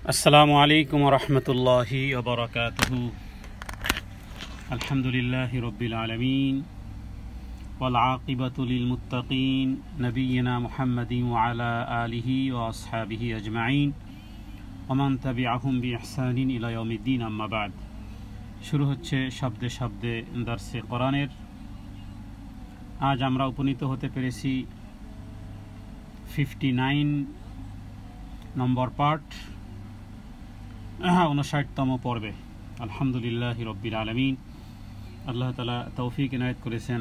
আসসালামু আলাইকুম ওয়া রাহমাতুল্লাহি ওয়া বারাকাতুহু। আলহামদুলিল্লাহি রাব্বিল আলামিন ওয়াল আকিবাতু লিল মুত্তাকিন নবিয়িনা মুহাম্মাদিন ওয়া আলা আলিহি ওয়া আসহাবিহি আজমাইন ওয়া মান তাবিআহুম বিইহসানিন ইলা ইয়াউমিদ্দিন, আম্মা বা'দ। শুরু হচ্ছে শব্দে শব্দে দর্সে কোরআনের। আজ আমরা উপনীত হতে পেরেছি 59 নম্বর পার্ট, 59তম পর্বে। আলহামদুলিল্লাহি রাব্বিল আলামিন। আল্লাহ তাআলা তৌফিক ইনায়েত করেছেন।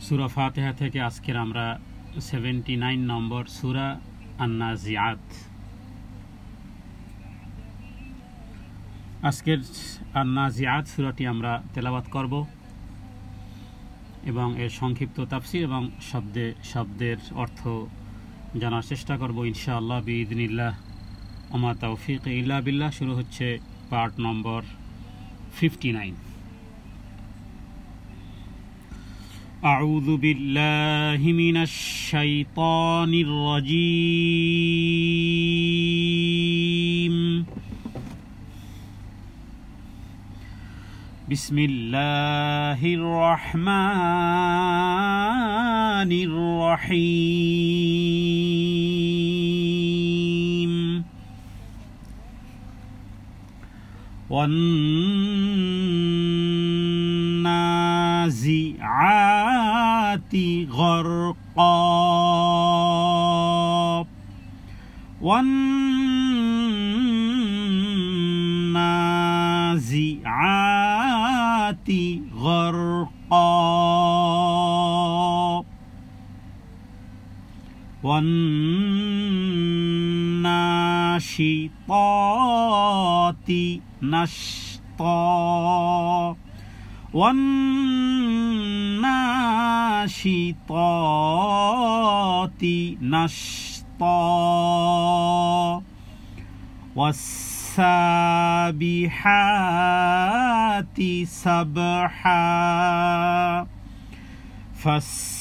সূরা ফাতিহা থেকে আজকের আমরা 79 নম্বর সূরা আন-নাজিআত। আজকের আন-নাজিআত সূরাটি আমরা তেলাওয়াত করব এবং এর সংক্ষিপ্ত তাফসীর এবং শব্দের অর্থ জানার চেষ্টা করব ইনশাআল্লাহ বিইذنিল্লাহ। ওমা তাওফীক ইল্লা বিল্লাহ। শুরু হচ্ছে পার্ট নম্বর 59। আউযু বিল্লাহি মিনাশ শাইতানির রাজীম। বিসমিল্লাহির রহমানির রহিম। ওয়ান্নাজিআতি গরকা ওয়ান্নাজিআতি গরকা ওয়ান্নাশিতাতি নাশতা ওয়ান্নাশিতাতি নাশতা ওয়াসসাবিহাতি সাবহা ফাসসাবিকাতি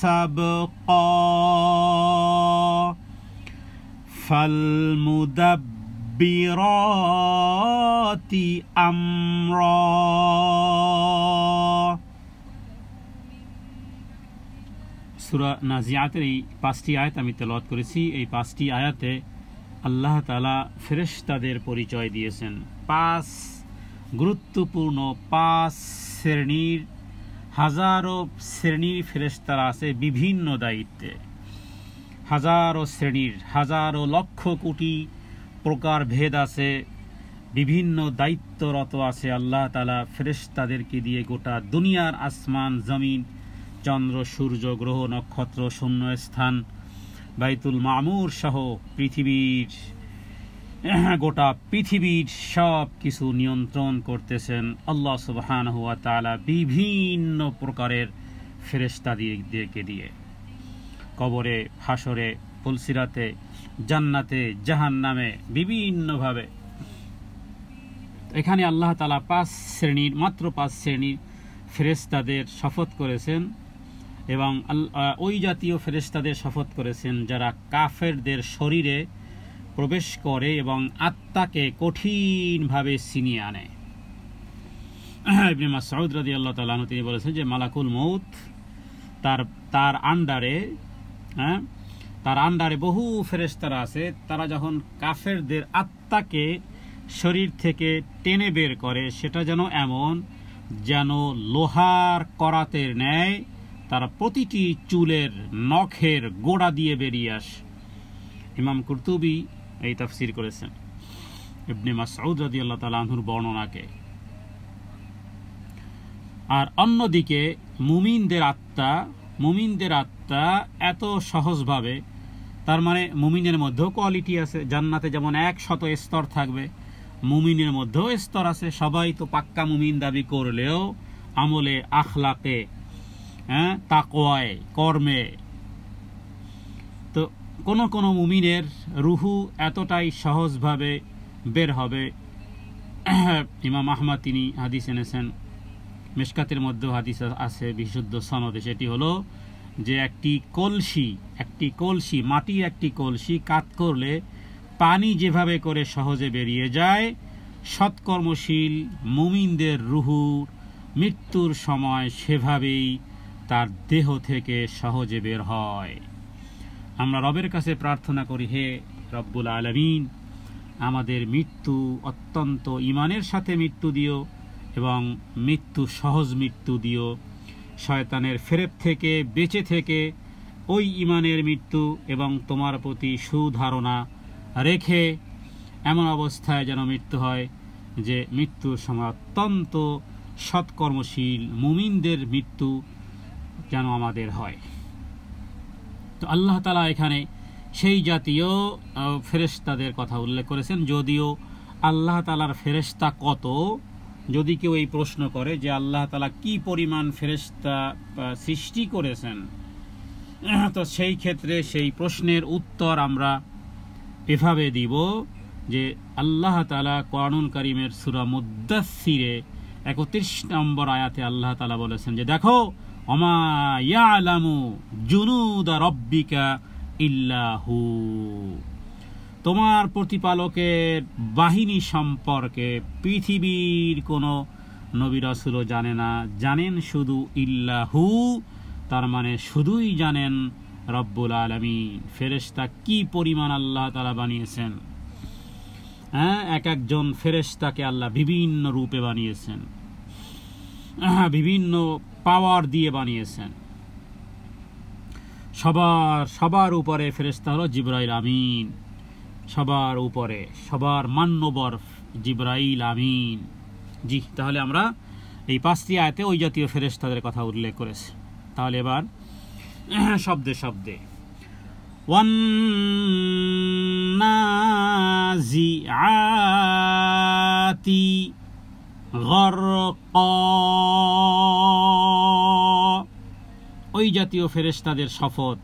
সাবকা ফালমুদাব্বিরাতি আমরা। সূরা নাজিআতের এই 5টি আয়াত আমি তেলাওয়াত করেছি। এই 5টি আয়াতে আল্লাহ তাআলা ফেরেশতাদের পরিচয় দিয়েছেন। 5 গুরুত্বপূর্ণ 5 শ্রেণীর, হাজারো শ্রেণীর ফেরেশতারা আছে বিভিন্ন দায়িত্বে। হাজারো শ্রেণীর, হাজারো লক্ষ কোটি প্রকার ভেদ আছে, বিভিন্ন দায়িত্বরত আছে। আল্লাহ তাআলা ফেরেশতাদেরকে দিয়ে গোটা দুনিয়ার আসমান জমিন, চন্দ্র সূর্য গ্রহ নক্ষত্র শূন্য স্থান বাইতুল মামুর সহ পৃথিবীর গোটা পৃথিবীর সব কিছু নিয়ন্ত্রণ করতেছেন আল্লাহ সুবহানাহু ওয়া তাআলা বিভিন্ন প্রকারের ফেরেশতাদেরকে দিয়ে। কবরে, হাসরে, পুলসিরাতে, জান্নাতে, জাহান্নামে বিভিন্নভাবে। এখানে আল্লাহ তাআলা 5 শ্রেণীর, মাত্র 5 শ্রেণীর ফেরেশতাদের শপথ করেছেন এবং ওই জাতীয় ফেরেশতাদের শপথ করেছেন যারা কাফেরদের শরীরে প্রবেশ করে এবং আত্মাকে কঠিনভাবে ছিনিয়ে আনে। ইবনে মাসউদ রাদিয়াল্লাহু তাআলা আনহু তিনি বলেছেন যে মালাকুল মউত তার আন্ডারে বহু ফেরেশতারা আছে। তারা যখন কাফেরদের আত্মাকে শরীর থেকে টেনে বের করে, সেটা যেন এমন যেন লোহার করাতের ন্যায় তারা প্রতিটি চুলের নখের গোড়া দিয়ে বেরিয়ে আসে। ইমাম কুরতুবী এই তাফসীর করেছেন ইবনে মাসউদ রাদিয়াল্লাহু তাআলা আনহুর বর্ণনাকে। আর অন্যদিকে মুমিনদের আত্মা এত সহজভাবে, তার মানে মুমিনের মধ্যেও কোয়ালিটি আছে। জান্নাতে যেমন 100 স্তর থাকবে, মুমিনের মধ্যেও স্তর আছে। সবাই তো পাক্কা মুমিন দাবি করলেও আমলে, আখলাকে, তাকওয়ায়, কর্মে, তো কোন মুমিনের রুহু এতটাই সহজভাবে বের হবে। ইমাম আহমদ তিনি হাদিস এনেছেন, মিশকাতের মধ্যে হাদিস আছে বিশুদ্ধ সনদে, সেটি হলো যে একটি কলসি মাটির একটি কলসি কাত করলে পানি যেভাবে করে সহজে বেরিয়ে যায়, সৎকর্মশীল মুমিনদের রুহুর মৃত্যুর সময় সেভাবেই তার দেহ থেকে সহজে বের হয়। আমরা রবের কাছে প্রার্থনা করি, হে রব্বুল আলামিন, আমাদের মৃত্যু অত্যন্ত ঈমানের সাথে মৃত্যু দিও এবং মৃত্যু সহজ মৃত্যু দিও। শয়তানের ফেরেব থেকে বেঁচে থেকে ওই ঈমানের মৃত্যু এবং তোমার প্রতি সুধারণা রেখে এমন অবস্থায় যেন মৃত্যু হয় যে মৃত্যুর সময় অত্যন্ত সৎকর্মশীল মুমিনদের মৃত্যু যেন আমাদের হয়। তো আল্লাহ তাআলা এখানে সেই জাতীয় ফেরেশতাদের কথা উল্লেখ করেছেন। যদিও আল্লাহ তাআলার ফেরেশতা কত, যদি কেউ এই প্রশ্ন করে যে আল্লাহ তাআলা কি পরিমাণ ফেরেশতা সৃষ্টি করেছেন, তো সেই ক্ষেত্রে সেই প্রশ্নের উত্তর আমরা এভাবে দিব যে আল্লাহ তাআলা কোরআনুল কারীমের সূরা মুদ্দাসসিরে ৩১ নম্বর আয়াতে আল্লাহ তাআলা বলেছেন যে দেখো, ওমা ইয়ালামু জুনুদা রাব্বিকা ইল্লাহু, তোমার প্রতিপালকের বাহিনী সম্পর্কে পৃথিবীর কোনো নবী রাসূলও জানে না, জানেন শুধু ইল্লাহু, তার মানে শুধুই জানেন রব্বুল আলামিন। ফেরেশতা কি পরিমাণ আল্লাহ তাআলা বানিয়েছেন। এক একজন ফেরেশতাকে আল্লাহ বিভিন্ন রূপে বানিয়েছেন, বিভিন্ন পাওয়ার দিয়ে বানিয়েছেন। সবার উপরে ফেরেশতা হলো জিবরাইল আমিন, সবার উপরে, সবার মান্যবর জিবরাইল আমিন। জি, তাহলে আমরা এই 5টি আয়াতে ওই জাতীয় ফেরেশতাদের কথা উল্লেখ করেছি। তাহলে এবার শব্দে শব্দে, ওয়ান্নাজিআতি গরকা, ওই জাতীয় ফেরেশতাদের শপথ,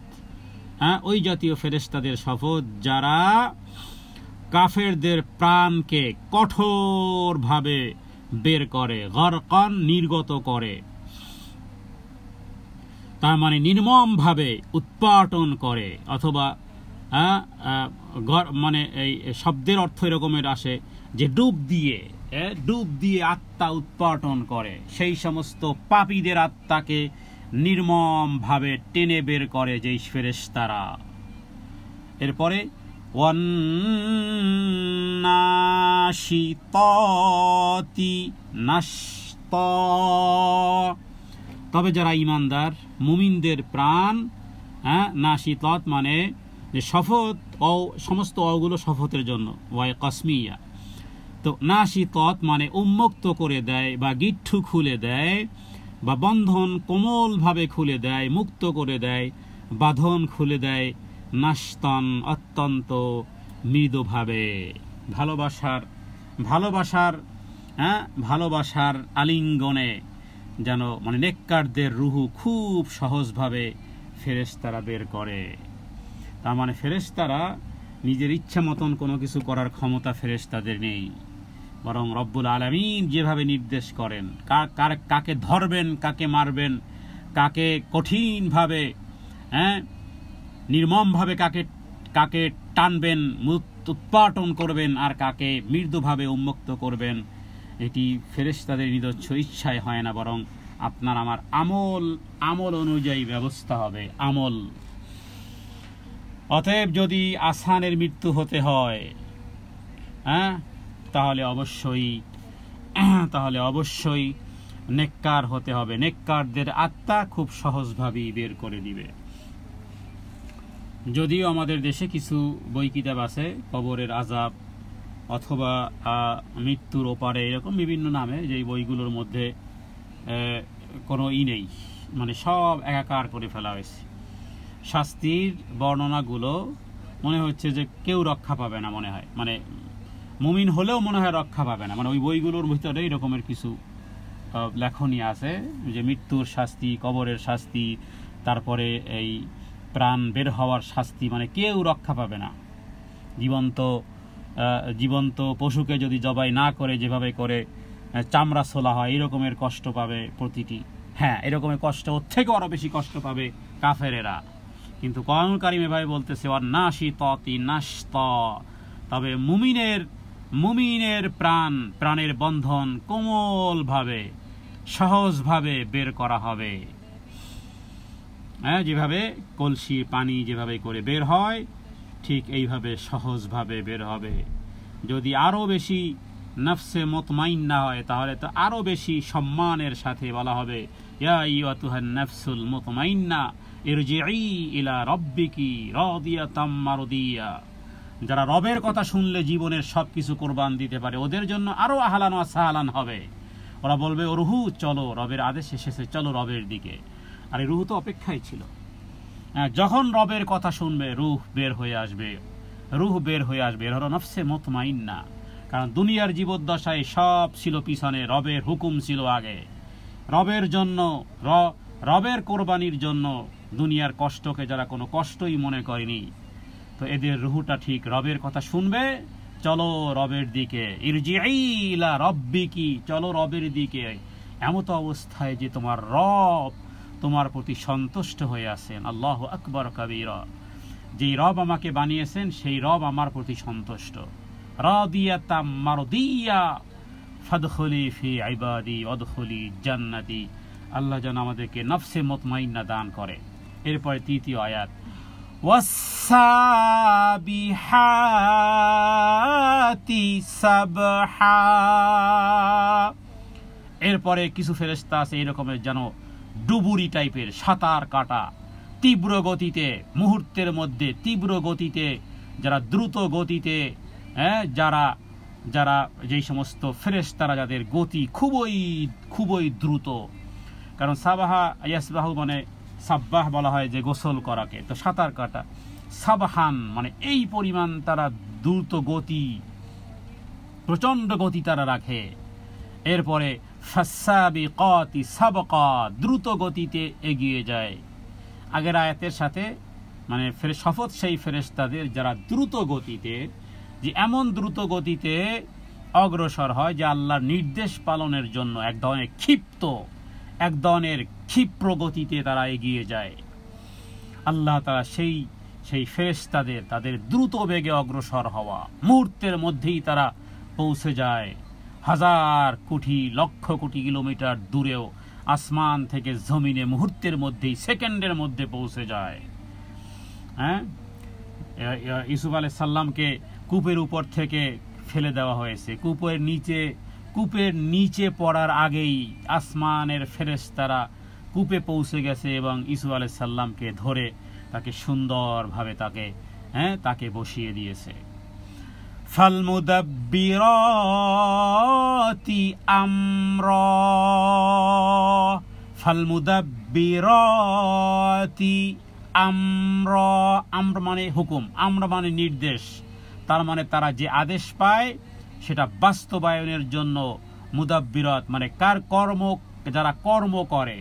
ওই জাতীয় ফেরেশতাদের শপথ যারা কাফেরদের প্রাণকে কঠোরভাবে বের করে, গরকান নির্গত করে, তার মানে নির্মমভাবে উৎপাটন করে, অথবা মানে এই শব্দের অর্থ এরকমের আসে যে ডুব দিয়ে আত্মা উৎপাটন করে, সেই সমস্ত পাপীদের আত্মাকে নির্মমভাবে টেনে বের করে যেই ফেরেশতারা। এরপরে ওয়ান্নাশিতাতি নাশতা, তবে যারা ঈমানদার মুমিনদের প্রাণ, নাশিতাত মানে যে শপথ, সমস্ত অগুলো শপথের জন্য, ওয়াই কাসমিয়া। তো নাশিতাত মানে উন্মুক্ত করে দেয় বা গিট্টু খুলে দেয় বা বন্ধন কোমলভাবে খুলে দেয়, মুক্ত করে দেয়, বাঁধন খুলে দেয়, নাশতান অত্যন্ত মৃদুভাবে, ভালোবাসার আলিঙ্গনে যেন মানে নেককারদের রুহু খুব সহজভাবে ফেরেশতারা বের করে। তার মানে ফেরেশতারা নিজের ইচ্ছা মতন কোনো কিছু করার ক্ষমতা ফেরেশতাদের নেই, বরং রব্বুল আলামিন যেভাবে নির্দেশ করেন, কাকে ধরবেন, কাকে মারবেন, কাকে কঠিনভাবে নির্মমভাবে কাকে টানবেন, উৎপাটন করবেন, আর কাকে মৃদুভাবে উন্মুক্ত করবেন, এটি ফেরেশতাদের নিজস্ব ইচ্ছায় হয় না, বরং আপনার আমার আমল অনুযায়ী ব্যবস্থা হবে, আমল। অতএব যদি আসানের মৃত্যু হতে হয়, তাহলে অবশ্যই নেককার হতে হবে। নেককারদের আত্মা খুব সহজভাবেই বের করে দিবে। যদিও আমাদের দেশে কিছু বই কিতাব আছে কবরের আযাব অথবা মৃত্যুর ওপারে, এরকম বিভিন্ন নামে, যেই বইগুলোর মধ্যে কোনো নেই, মানে সব একাকার করে ফেলা হয়েছে। শাস্তির বর্ণনাগুলো মনে হচ্ছে যে কেউ রক্ষা পাবে না, মনে হয়, মানে মুমিন হলেও মনে হয় রক্ষা পাবে না। মানে ওই বইগুলোর ভিতরে এই রকমের কিছু লেখনী আছে যে মৃত্যুর শাস্তি, কবরের শাস্তি, তারপরে এই প্রাণ বের হওয়ার শাস্তি, মানে কেউ রক্ষা পাবে না। জীবন্ত পশুকে যদি জবাই না করে যেভাবে করে চামড়া ছোলা হয়, এই রকমের কষ্ট পাবে প্রতিটি হ্যাঁ, এরকমের কষ্ট, ওর থেকেও আরো বেশি কষ্ট পাবে কাফেরেরা। কিন্তু কোরআনুল কারীমে ভাই বলতেছে ওয়ান্নাশিতাতি নাশতা, তবে মুমিনের প্রাণের বন্ধন কোমল ভাবে, সহজ ভাবে বের করা হবে। হ্যাঁ, যেভাবে কলসি পানি যেভাবে করে বের হয় ঠিক এইভাবে সহজভাবে বের হবে। যদি আরো বেশি নফসে মুতমাইন্না হয় তাহলে তো আরো বেশি সম্মানের সাথে বলা হবে ইয়া আইয়ুহান নাফসুল মুতমাইন্না ইরজিই ইলা রাব্বিকি রাদিয়াতাম মারদিয়া। যারা রবের কথা শুনলে জীবনের সবকিছু কোরবান দিতে পারে ওদের জন্য আরো আহলান ওয়া সাহলান হবে। ওরা বলবে ও রুহু চলো, রবের আদেশ এসেছে, চলো রবের দিকে। আর এই রুহু তো অপেক্ষায় ছিল। যখন রবের কথা শুনবে রুহ বের হয়ে আসবে, এর হলো নফসে মুতমাইন্না। কারণ দুনিয়ার জীবদ্দশায় সব ছিল পিছনে, রবের হুকুম ছিল আগে। রবের জন্য, রবের কোরবানির জন্য দুনিয়ার কষ্টকে যারা কোনো কষ্টই মনে করেনি, তো এদের রুহুটা ঠিক রবের কথা শুনবে, চলো রবের দিকে, ইরজিই ইলা রাব্বিকি, চলো রবের দিকে। এমত অবস্থায় যে তোমার রব তোমার প্রতি সন্তুষ্ট হয়ে আছেন। আল্লাহু আকবার কাবীরা। যেই রব আমাকে বানিয়েছেন সেই রব আমার প্রতি সন্তুষ্ট। রাদিয়াতাম মারদিয়া ফাদখুলি ফি ইবাদি ওয়াদখুলি জান্নাতি। আল্লাহ যেন আমাদেরকে নফসে মুতমাইন্না দান করে। এরপরে তৃতীয় আয়াত, ওয়াসসাবিহাতি সাবহা। এরপরে কিছু ফেরেশতা আছে এরকমের যেন ডুবুরি টাইপের, সাঁতার কাটা, তীব্র গতিতে, মুহূর্তের মধ্যে তীব্র গতিতে, যারা দ্রুত গতিতে, যারা যেই সমস্ত ফেরেশতারা যাদের গতি খুবই দ্রুত। কারণ সাবাহা ইয়াসবাহু মানে সাব্বাহ বলা হয় যে গোসল করাকে, তো সাঁতার কাটা। সাবহান মানে এই পরিমাণ তারা দ্রুত গতি, প্রচন্ড গতি তারা রাখে। এরপরে ফাসসাবিকাতি সাবকা, দ্রুত গতিতে এগিয়ে যায়। আগের আয়াতের সাথে মানে শপথ সেই ফেরেশতাদের যারা দ্রুত গতিতে, যে এমন দ্রুত গতিতে অগ্রসর হয় যে আল্লাহর নির্দেশ পালনের জন্য এক ধরনের ক্ষিপ্র গতিতে তারা এগিয়ে যায়। আল্লাহ তাআলা সেই ফেরেশতাদের, তাদের দ্রুত বেগে অগ্রসর হওয়া, মুহূর্তের মধ্যেই তারা পৌঁছে যায় হাজার কোটি লক্ষ কোটি কিলোমিটার দূরেও, আসমান থেকে জমিনে মুহূর্তের মধ্যেই, সেকেন্ডের মধ্যে পৌঁছে যায়। হ্যাঁ, ইউসুফ আলাইহিস সালামকে কূপের উপর থেকে ফেলে দেওয়া হয়েছে। কূপের নিচে পড়ার আগেই আসমানের ফেরেশতারা কূপে পৌঁছে গেছে এবং ইউসুফ আলাইহিস সালামকে ধরে তাকে সুন্দরভাবে তাকে বসিয়ে দিয়েছে। ফালমুদাব্বিরাতি আমরা, আমর মানে হুকুম, আমরা মানে নির্দেশ। তার মানে তারা যে আদেশ পায় সেটা বাস্তবায়নের জন্য মুদাব্বিরাত মানে যারা কর্ম করে,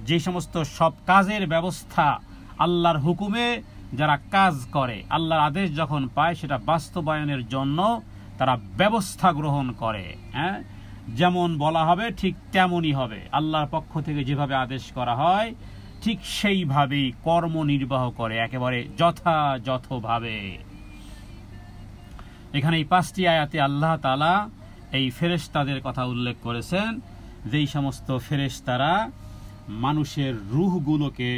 যে সমস্ত সব কাজের ব্যবস্থা আল্লাহর হুকুমে যারা কাজ করে, আল্লাহর আদেশ যখন পায় সেটা বাস্তবায়নের জন্য তারা ব্যবস্থা গ্রহণ করে। হ্যাঁ, যেমন বলা হবে ঠিক তেমনই হবে। আল্লাহর পক্ষ থেকে যেভাবে আদেশ করা হয় ঠিক সেইভাবেই কর্ম নির্বাহ করে, একেবারে যথাযথভাবে। এখানে এই 5টি আয়াতে আল্লাহ তাআলা এই ফেরেশতাদের কথা উল্লেখ করেছেন, যেই সমস্ত ফেরেশতারা মানুষের রূহগুলোকে,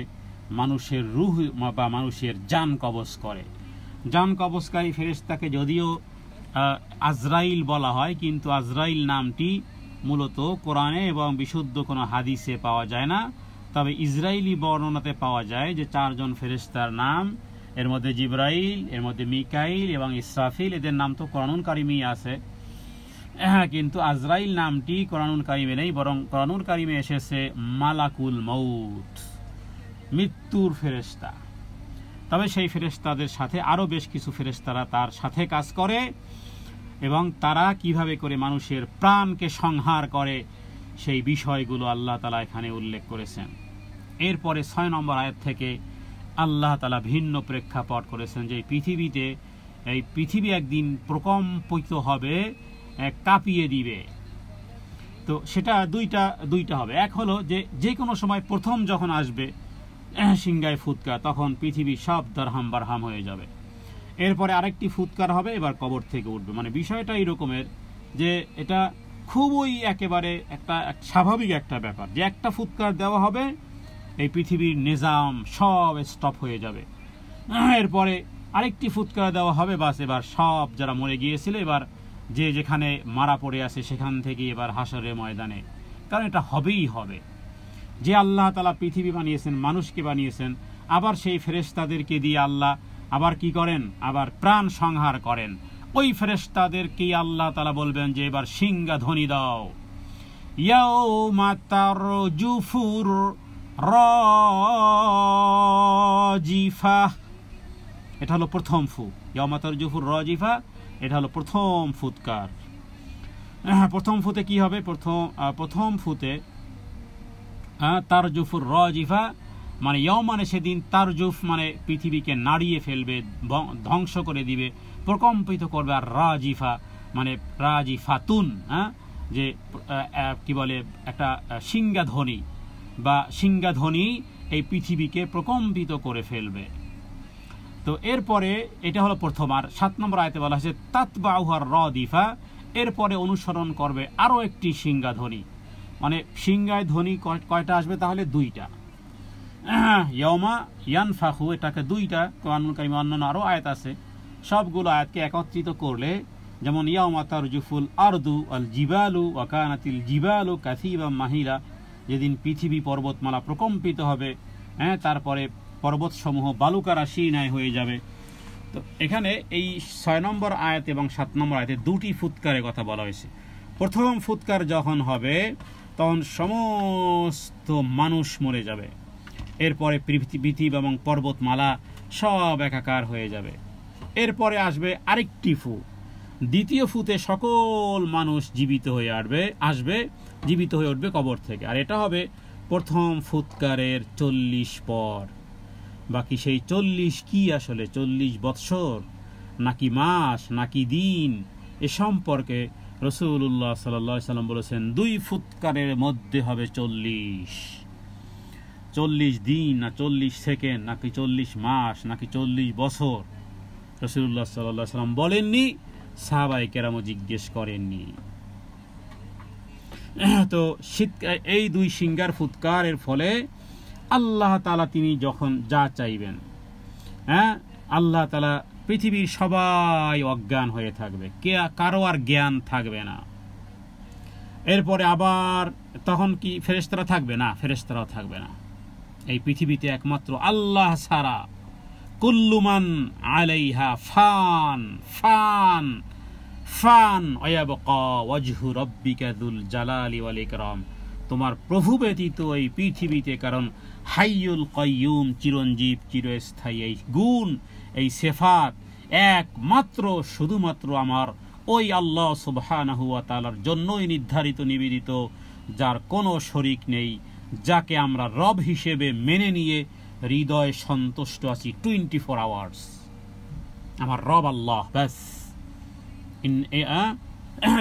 মানুষের রূহ বা মানুষের জান কবজ করে। জান কবজকারী ফেরেশতাকে যদিও আজরাইল বলা হয়, কিন্তু আজরাইল নামটি মূলত কোরআনে এবং বিশুদ্ধ কোনো হাদিসে পাওয়া যায় না। তবে ইসরাইলি বর্ণনাতে পাওয়া যায় যে 4 জন ফেরেশতার নাম, এর মধ্যে জিবরাইল, এর মধ্যে মিকাইল এবং ইসরাফিল, এদের নাম তো কোরআনুল কারিমেই আছে। হ্যাঁ, কিন্তু আজরাইল নামটি কোরআনুল কারিমে নেই, বরং কোরআনুল কারিমে এসেছে মালাকুল মউত, মৃত্যুর ফেরেশতা। তবে সেই ফেরেশতাদের সাথে আরো বেশ কিছু ফেরেশতারা তার সাথে কাজ করে এবং তারা কিভাবে করে মানুষের প্রাণকে সংহার করে সেই বিষয়গুলো আল্লাহ তাআলা এখানে উল্লেখ করেছেন। এরপরে 6 নম্বর আয়াত থেকে আল্লাহ তাআলা ভিন্ন প্রেক্ষাপট করেছেন যে এই পৃথিবী একদিন প্রকম্পিত হবে, কাঁপিয়ে দিবে। তো সেটা দুইটা হবে। এক হলো যে কোনো সময় প্রথম যখন আসবে সিংগায় ফুৎকার, তখন পৃথিবী সব দারহাম বারহাম হয়ে যাবে। এরপরে আরেকটি ফুৎকার হবে, এবার কবর থেকে উঠবে। মানে বিষয়টা এই রকমের যে এটা খুবই একেবারে একটা স্বাভাবিক একটা ব্যাপার, যে একটা ফুৎকার দেওয়া হবে, এই পৃথিবীর নিজাম সব স্টপ হয়ে যাবে। এরপরে আরেকটি ফুৎকার দেওয়া হবে, বাস এবার সব যারা মরে গিয়েছিল এবার যে যেখানে মারা পড়ে আছে সেখান থেকে এবার হাসরের ময়দানে, কারণ এটা হবেই হবে। যে আল্লাহ তাআলা পৃথিবী বানিয়েছেন, মানুষকে বানিয়েছেন, আবার সেই ফেরেশতাদেরকে দিয়ে আল্লাহ আবার কি করেন, আবার প্রাণ সংহার করেন। ওই ফেরেশতাদেরকেই আল্লাহ তাআলা বলবেন যে এবার সিংহা ধ্বনি দাও, ইয়াউমা তারজুফুর রাজিফা। এটা হলো প্রথম ফু, ইয়াউমা তারজুফুর রাজিফা, এটা হলো প্রথম ফুৎকার। প্রথম ফুতে কি হবে? প্রথম ফুতে তারজুফুর রাজিফা মানে মানে সেদিন তারজুফ মানে পৃথিবীকে নাড়িয়ে ফেলবে, ধ্বংস করে দিবে, প্রকম্পিত করবে। আর রাজিফা মানে রাজিফাতুন, যে কি বলে একটা সিংহাধ্বনি বা সিংহাধ্বনি এই পৃথিবীকে প্রকম্পিত করে ফেলবে। তো এরপরে এটা হলো প্রথম। আর 7 নম্বর আয়াতে বলা হয়েছে তাতবাউহার রাদিফা, এরপরে অনুসরণ করবে আরো একটি সিংহাধ্বনি। মানে সিংহায় ধ্বনি কয়টা আসবে? তাহলে 2টা। ইয়াউমা ইয়ানফাখু, এটাকে 2টা কোরআনুল কারীমে অন্যান্য আরো আয়াত আছে, সবগুলো আয়াতকে একত্রিত করলে যেমন ইয়াউমা তারজুফুল আরদু আল জিবালু ওয়া কানাতিল জিবালু কাসিবাম মাহিলা, যেদিন পৃথিবী পর্বতমালা প্রকম্পিত হবে, তারপরে পর্বতসমূহ বালুকা রাশি ন্যায় হয়ে যাবে। তো এখানে এই 6 নম্বর আয়াত এবং 7 নম্বর আয়াতে 2টি ফুৎকারের কথা বলা হয়েছে। প্রথম ফুৎকার যখন হবে তখন সমস্ত মানুষ মরে যাবে, এরপরে পৃথিবী এবং পর্বতমালা সব একাকার হয়ে যাবে। এরপরে আসবে আরেকটি ফু, দ্বিতীয় ফুতে সকল মানুষ জীবিত হয়ে জীবিত হয়ে উঠবে কবর থেকে। আর এটা হবে প্রথম ফুৎকারের 40 পর। বাকি সেই 40 কি আসলে 40 বৎসর নাকি মাস নাকি দিন, এ সম্পর্কে রাসূলুল্লাহ সাল্লাল্লাহু আলাইহি সাল্লাম বলেছেন 2 ফুৎকারের মধ্যে হবে 40 দিন না 40 সেকেন্ড নাকি 40 মাস নাকি 40 বছর। রাসূলুল্লাহ সাল্লাল্লাহু আলাইহি সাল্লাম বলেননি, সাহাবায়ে কেরামও জিজ্ঞেস করেননি। তো এই 2 সিংহার ফুৎকারের ফলে আল্লাহ তাআলা তিনি যখন যা চাইবেন, আল্লাহ তাআলা পৃথিবীর সবাই অজ্ঞান হয়ে থাকবে, কারো আর জ্ঞান থাকবে না। এরপরে আবার তখন কি ফেরেশতারা থাকবে না? ফেরেশতারাও থাকবে না। এই পৃথিবীতে একমাত্র আল্লাহ ছাড়া কুল্লুমান আলাইহা ফান ফান ফান ওয়ায়াবকা ওয়াজহু রাব্বিকা যুল জালালি ওয়াল ইকরাম। তোমার প্রভু ব্যতীত এই পৃথিবীতে, কারণ হাইয়ুল কাইয়ুম চিরঞ্জীব চিরস্থায়ী, এই গুণ এই সিফাত একমাত্র শুধুমাত্র আমার ওই আল্লাহ সুবহানাহু ওয়া তাআলার জন্যই নির্ধারিত নিবেদিত, যার কোনো শরীক নেই, যাকে আমরা রব হিসেবে মেনে নিয়ে হৃদয়ে সন্তুষ্ট আছি 24 আওয়ার্স। আমার রব আল্লাহ, ব্যাস,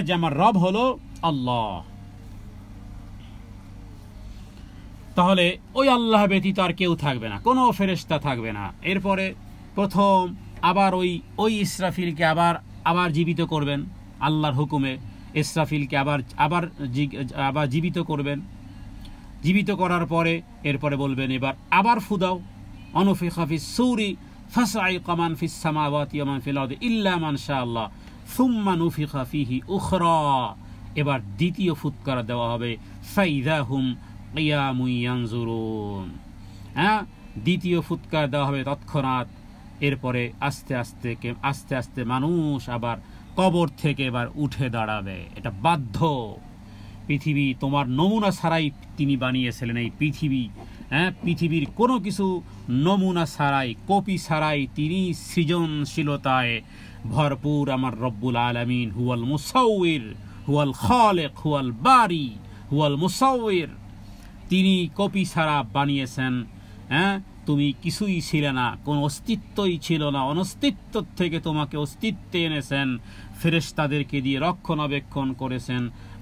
যে আমার রব হলো আল্লাহ। তাহলে ওই আল্লাহ ব্যতীত আর কেউ থাকবে না, কোনো ফেরেশতা থাকবে না। এরপরে প্রথম আবার ওই ইসরাফিলকে আবার জীবিত করবেন আল্লাহর হুকুমে। ইসরাফিলকে আবার জীবিত করবেন। জীবিত করার পরে এরপরে বলবেন এবার আবার ফুদাও, অনুফিখা ফিস সূরি ফাসাইকা মান ফিস সামাওয়াতি ওয়া মান ফিল আরদি ইল্লা মান শাআল্লাহ সুম্মা নুফিখা ফিহি উখরা। এবার দ্বিতীয় ফুৎকার দেওয়া হবে, ফাইযাহুম কিয়ামুন ইয়ানজুরুন। দ্বিতীয় ফুৎকার দেওয়া হবে তৎক্ষণাৎ। এরপরে আস্তে আস্তে মানুষ আবার কবর থেকে এবার উঠে দাঁড়াবে। এটা বাধ্য। পৃথিবী তোমার নমুনা ছাড়াই তিনি বানিয়েছিলেন এই পৃথিবী। পৃথিবীর কোনো কিছু নমুনা ছাড়াই, কপি ছাড়াই তিনি সৃজনশীলতায় ভরপুর আমার রব্বুল আলামিন। হুয়াল মুসাউইর, হুয়াল খালিক, হুয়াল বারি, হুয়াল মুসাউইর। তিনি কপি ছাড়া বানিয়েছেন। তুমি কিছুই ছিলে না, কোনো অস্তিত্বই ছিল না, অনস্তিত্ব থেকে তোমাকে অস্তিত্বে এনেছেন, ফেরেশতাদেরকে দিয়ে রক্ষণাবেক্ষণ করেছেন,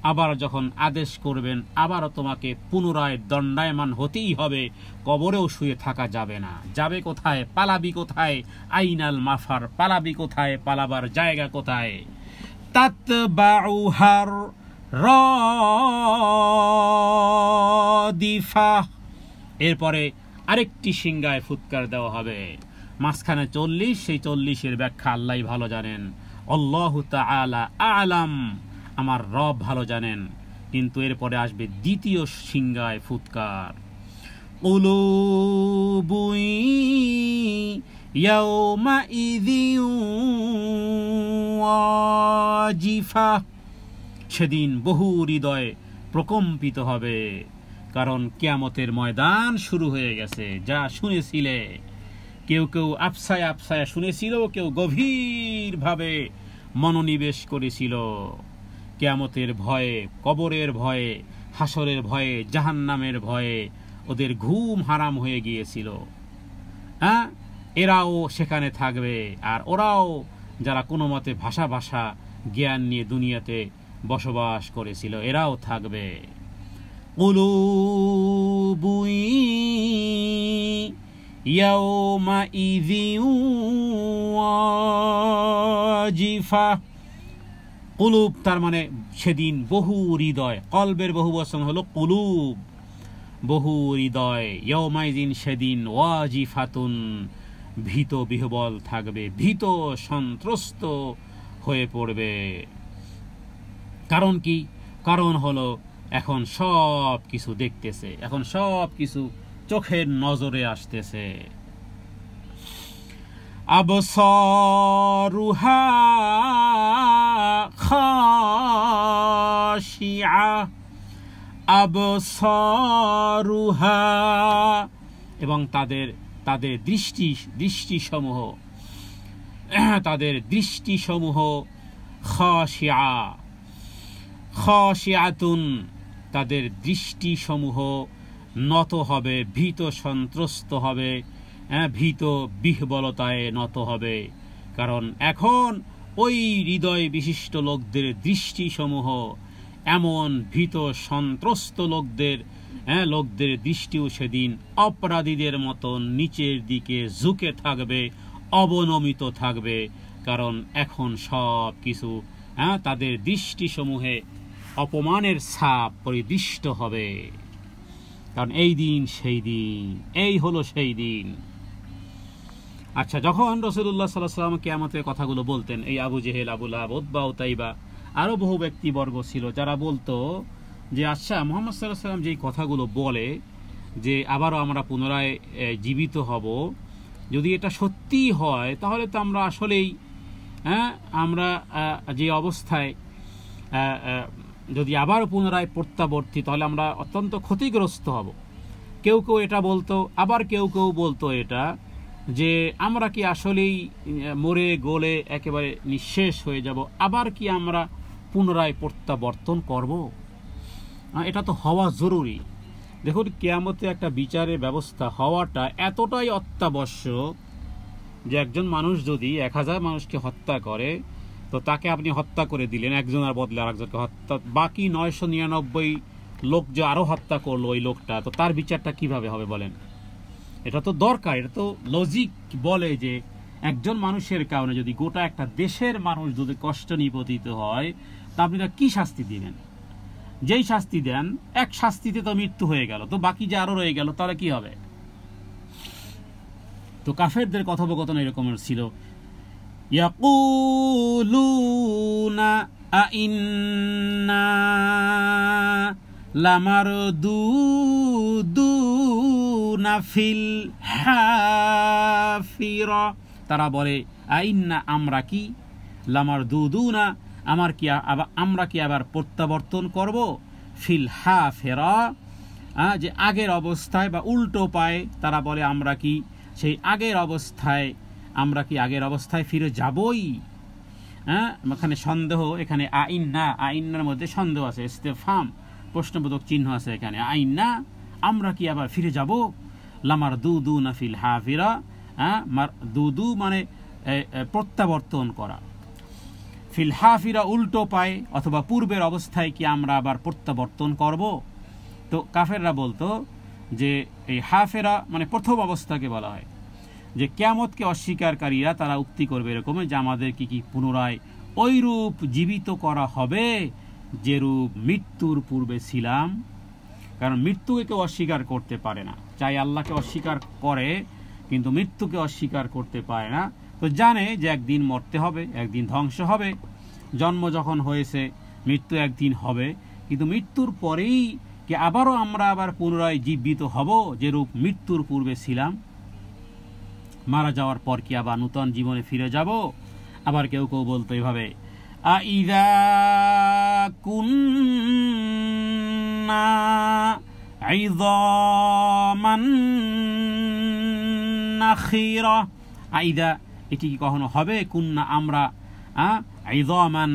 আবার যখন আদেশ করবেন আবারও তোমাকে পুনরায় দণ্ডায়মান হতেই হবে, কবরেও শুয়ে থাকা যাবে না। যাবে কোথায়? পালাবি কোথায়? আইনাল মাফার, পালাবি কোথায়? পালাবার জায়গা কোথায়? তাতবাউহার রাদিফা, এরপরে আরেকটি সিংহায় ফুৎকার দেওয়া হবে। মাঝখানে 40, সেই 40-এর ব্যাখ্যা আল্লাহ ভালো জানেন। আল্লাহু তাআলা আ'লাম, আমার রব ভালো জানেন। কিন্তু এরপরে আসবে দ্বিতীয় সিংহায় ফুৎকার। কুলুবুন ইয়াওমাইযিন ওয়াজিফা, সেদিন বহু হৃদয় প্রকম্পিত হবে, কারণ কিয়ামতের ময়দান শুরু হয়ে গেছে। যা শুনেছিলে, কেউ কেউ আফসায় আফসায় শুনেছিল, কেউ গভীরভাবে মনোনিবেশ করেছিল। কিয়ামতের ভয়ে, কবরের ভয়ে, হাসরের ভয়ে, জাহান্নামের ভয়ে ওদের ঘুম হারাম হয়ে গিয়েছিল। এরাও সেখানে থাকবে, আর ওরাও যারা কোনো মতে ভাষা ভাষা জ্ঞান নিয়ে দুনিয়াতে বসবাস করেছিল, এরাও থাকবে। কুলুবুন ইয়াওমাইযিন ওয়াজিফা, কুলুব তার মানে সেদিন বহু হৃদয়, কলবের বহু বচন হলো কুলুব, বহু হৃদয়। ইয়াওমাইযিন সেদিন, ওয়াজিফাতুন ভীত বিহবল থাকবে, ভীত সন্ত্রস্ত হয়ে পড়বে। কারণ কি? কারণ হলো এখন সব কিছু দেখতেছে, এখন সব কিছু চোখের নজরে আসতেছে। আবসারুহা খাশিআ, আবসারুহা, এবং তাদের দৃষ্টিসমূহ, তাদের দৃষ্টিসমূহ খাশিআ, খাশিআতুন, তাদের দৃষ্টিসমূহ নত হবে, ভীত সন্ত্রস্ত হবে, ভীত বিহ্বলতায় নত হবে। কারণ এখন ওই হৃদয় বিশিষ্ট লোকদের দৃষ্টিসমূহ এমন ভীত সন্ত্রস্ত লোকদের দৃষ্টিও সেদিন অপরাধীদের মতন নিচের দিকে ঝুঁকে থাকবে, অবনমিত থাকবে। কারণ এখন সব কিছু তাদের দৃষ্টিসমূহে অপমানের ছাপ পরিদৃষ্ট হবে। কারণ এই দিন সেই দিন, এই হলো সেই দিন। আচ্ছা, যখন রাসূলুল্লাহ সাল্লাল্লাহু আলাইহি ওয়াসাল্লাম কিয়ামতের কথাগুলো বলতেন, এই আবু জেহেল, আবু লাহাব, উতবা, উতাইবা, আরো বহু ব্যক্তিবর্গ ছিল যারা বলতো যে আচ্ছা, মুহাম্মদ সাল্লাল্লাহু আলাইহি ওয়াসাল্লাম যেই কথাগুলো বলে যে আবারও আমরা পুনরায় জীবিত হব, যদি এটা সত্যি হয় তাহলে তো আমরা আসলেই আমরা যে অবস্থায় যদি আবার পুনরায় প্রত্যাবর্তী, তাহলে আমরা অত্যন্ত ক্ষতিগ্রস্ত হব। কেউ কেউ এটা বলতো, আবার কেউ কেউ বলতো এটা যে আমরা কি আসলেই মরে গলে একেবারে নিঃশেষ হয়ে যাব, আবার কি আমরা পুনরায় প্রত্যাবর্তন করব? এটা তো হওয়া জরুরি। দেখুন, কিয়ামতে একটা বিচারের ব্যবস্থা হওয়াটা এতটাই অত্যাবশ্যক যে একজন মানুষ যদি 1000 মানুষকে হত্যা করে, তো তাকে আপনি হত্যা করে দিলেন, একজনের বদলে আরেকজনকে হত্যা, বাকি 999 লোক যে আরো হত্যা করলো ওই লোকটা, তো তার বিচারটা কিভাবে হবে বলেন? এটা তো দরকার, এটা তো লজিক বলে যে একজন মানুষের কারণে যদি গোটা একটা দেশের মানুষ যদি কষ্ট নিপতিত হয়, তা আপনি কি শাস্তি দিবেন? যেই শাস্তি দেন, এক শাস্তিতে তো মৃত্যু হয়ে গেল, তো বাকি যে আরো রয়ে গেল তাহলে কি হবে? তো কাফেরদের কথোপকথন এরকমের ছিল। ইয়াকুলুনা আইন্না লামারদুদুনা ফিল হাফিরা, তারা বলে আইন্না, আমরা কি, লামারদুদুনা, আমরা কি আবার প্রত্যাবর্তন করব, ফিল হাফিরা, যে আগের অবস্থায় বা উল্টো পায়, তারা বলে আমরা কি সেই আগের অবস্থায়, আমরা কি আগের অবস্থায় ফিরে যাবই? এখানে সন্দেহ, এখানে আইন্নার মধ্যে সন্দেহ আছে, ইস্তেফহাম, প্রশ্নবোধক চিহ্ন আছে এখানে। আইন্না, আমরা কি আবার ফিরে যাব? লামারদুদুনা ফিল হাফিরা, দুদু মানে প্রত্যাবর্তন করা। ফিল হাফিরা উল্টো পায় অথবা পূর্বের অবস্থায় কি আমরা আবার প্রত্যাবর্তন করব? তো কাফেররা বলতো যে এই হাফেরা মানে প্রথম অবস্থাকে বলা হয়, যে কিয়ামতকে অস্বীকারীরা তারা উক্তি করবে এরকম যে আমাদের কি পুনরায় ওই রূপ জীবিত করা হবে যে রূপ মৃত্যুর পূর্বে ছিলাম। কারণ মৃত্যুকে কেউ অস্বীকার করতে পারে না, চাই আল্লাহকে অস্বীকার করে কিন্তু মৃত্যুকে অস্বীকার করতে পারে না। তো জানে যে একদিন মরতে হবে, একদিন ধ্বংস হবে, জন্ম যখন হয়েছে মৃত্যু একদিন হবে, কিন্তু মৃত্যুর পরেই কি আবারও আমরা আবার পুনরায় জীবিত হব যে রূপ মৃত্যুর পূর্বে ছিলাম? মারা যাওয়ার পর কি আবার নূতন জীবনে ফিরে যাব? আবার কেউ কেউ বলতো এভাবে, আইযা কুন্না ইযামান নাখিরা, আইদা এটি কি কখনো হবে? কুন্না আমরা, ইযামান